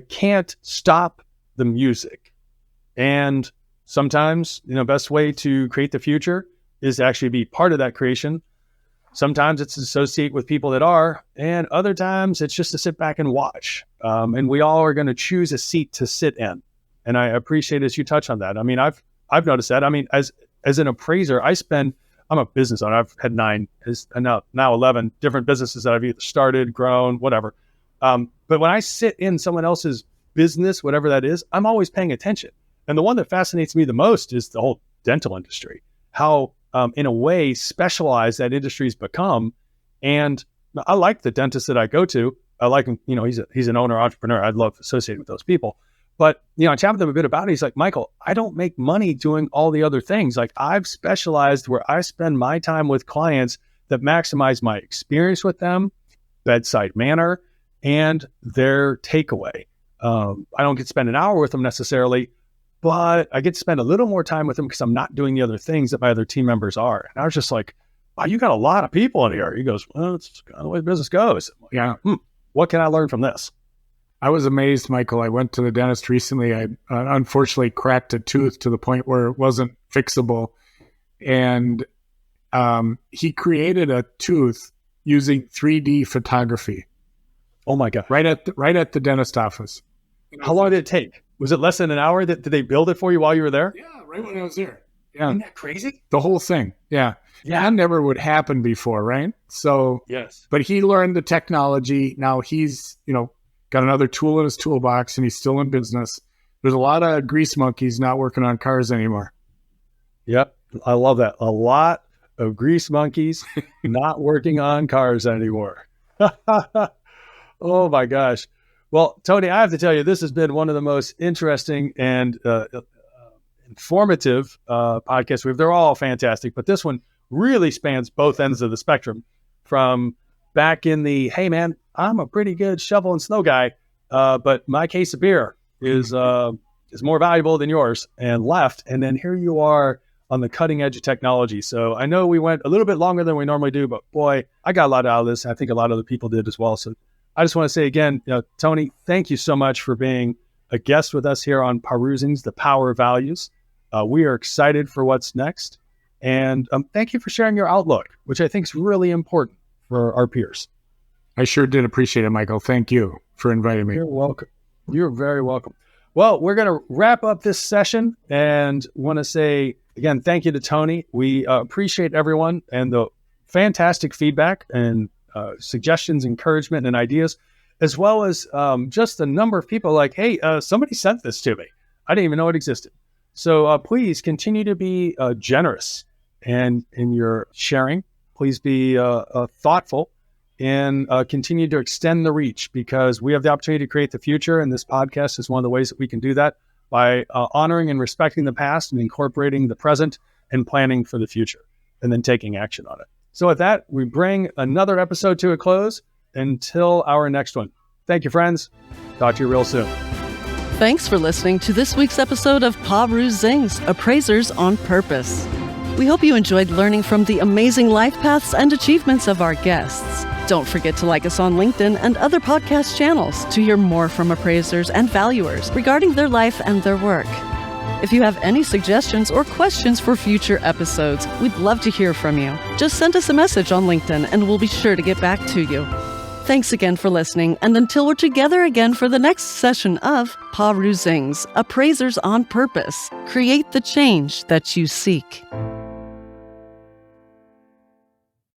can't stop the music. And sometimes, best way to create the future is to actually be part of that creation. Sometimes it's to associate with people that are, and other times it's just to sit back and watch. And we all are going to choose a seat to sit in. And I appreciate as you touch on that. I've noticed that. As an appraiser, I'm a business owner. I've had 9, now 11 different businesses that I've either started, grown, whatever. But when I sit in someone else's business, whatever that is, I'm always paying attention. And the one that fascinates me the most is the whole dental industry, how in a way specialized that industry's become. And I like the dentist that I go to. I like him, he's an owner, entrepreneur. I'd love to associate with those people. But, I chat with him a bit about it. He's like, Michael, I don't make money doing all the other things. Like I've specialized where I spend my time with clients that maximize my experience with them, bedside manner, and their takeaway. I don't get to spend an hour with them necessarily, but I get to spend a little more time with them because I'm not doing the other things that my other team members are. And I was just like, wow, you got a lot of people in here. He goes, well, it's kind of the way the business goes. Yeah. What can I learn from this? I was amazed, Michael. I went to the dentist recently. I unfortunately cracked a tooth to the point where it wasn't fixable. And he created a tooth using 3D photography. Oh my God. Right at the dentist office. How long did it take? Was it less than an hour? Did they build it for you while you were there? Yeah, right when I was there. Yeah. Isn't that crazy? The whole thing. Yeah. That never would happen before, right? So, yes. But he learned the technology. Now he's, got another tool in his toolbox and he's still in business. There's a lot of grease monkeys not working on cars anymore. Yep. I love that. A lot of grease monkeys not working on cars anymore. Oh my gosh. Well, Tony, I have to tell you, this has been one of the most interesting and informative podcasts we have. They're all fantastic, but this one really spans both ends of the spectrum, from back in the, hey man, I'm a pretty good shovel and snow guy, but my case of beer is more valuable than yours, and left. And then here you are on the cutting edge of technology. So I know we went a little bit longer than we normally do, but boy, I got a lot out of this. I think a lot of other people did as well. So I just want to say again, Tony, thank you so much for being a guest with us here on Perusing's The Power of Values. We are excited for what's next. And thank you for sharing your outlook, which I think is really important for our peers. I sure did appreciate it, Michael. Thank you for inviting me. You're welcome. You're very welcome. Well, we're going to wrap up this session and want to say, again, thank you to Tony. We appreciate everyone and the fantastic feedback and suggestions, encouragement, and ideas. as well as just a number of people like, hey, somebody sent this to me. I didn't even know it existed. So please continue to be generous and in your sharing. Please be thoughtful and continue to extend the reach, because we have the opportunity to create the future. And this podcast is one of the ways that we can do that by honoring and respecting the past and incorporating the present and planning for the future and then taking action on it. So with that, we bring another episode to a close until our next one. Thank you, friends. Talk to you real soon. Thanks for listening to this week's episode of Paruzings, Appraisers on Purpose. We hope you enjoyed learning from the amazing life paths and achievements of our guests. Don't forget to like us on LinkedIn and other podcast channels to hear more from appraisers and valuers regarding their life and their work. If you have any suggestions or questions for future episodes, we'd love to hear from you. Just send us a message on LinkedIn and we'll be sure to get back to you. Thanks again for listening, and until we're together again for the next session of Paruzings, Appraisers on Purpose, create the change that you seek.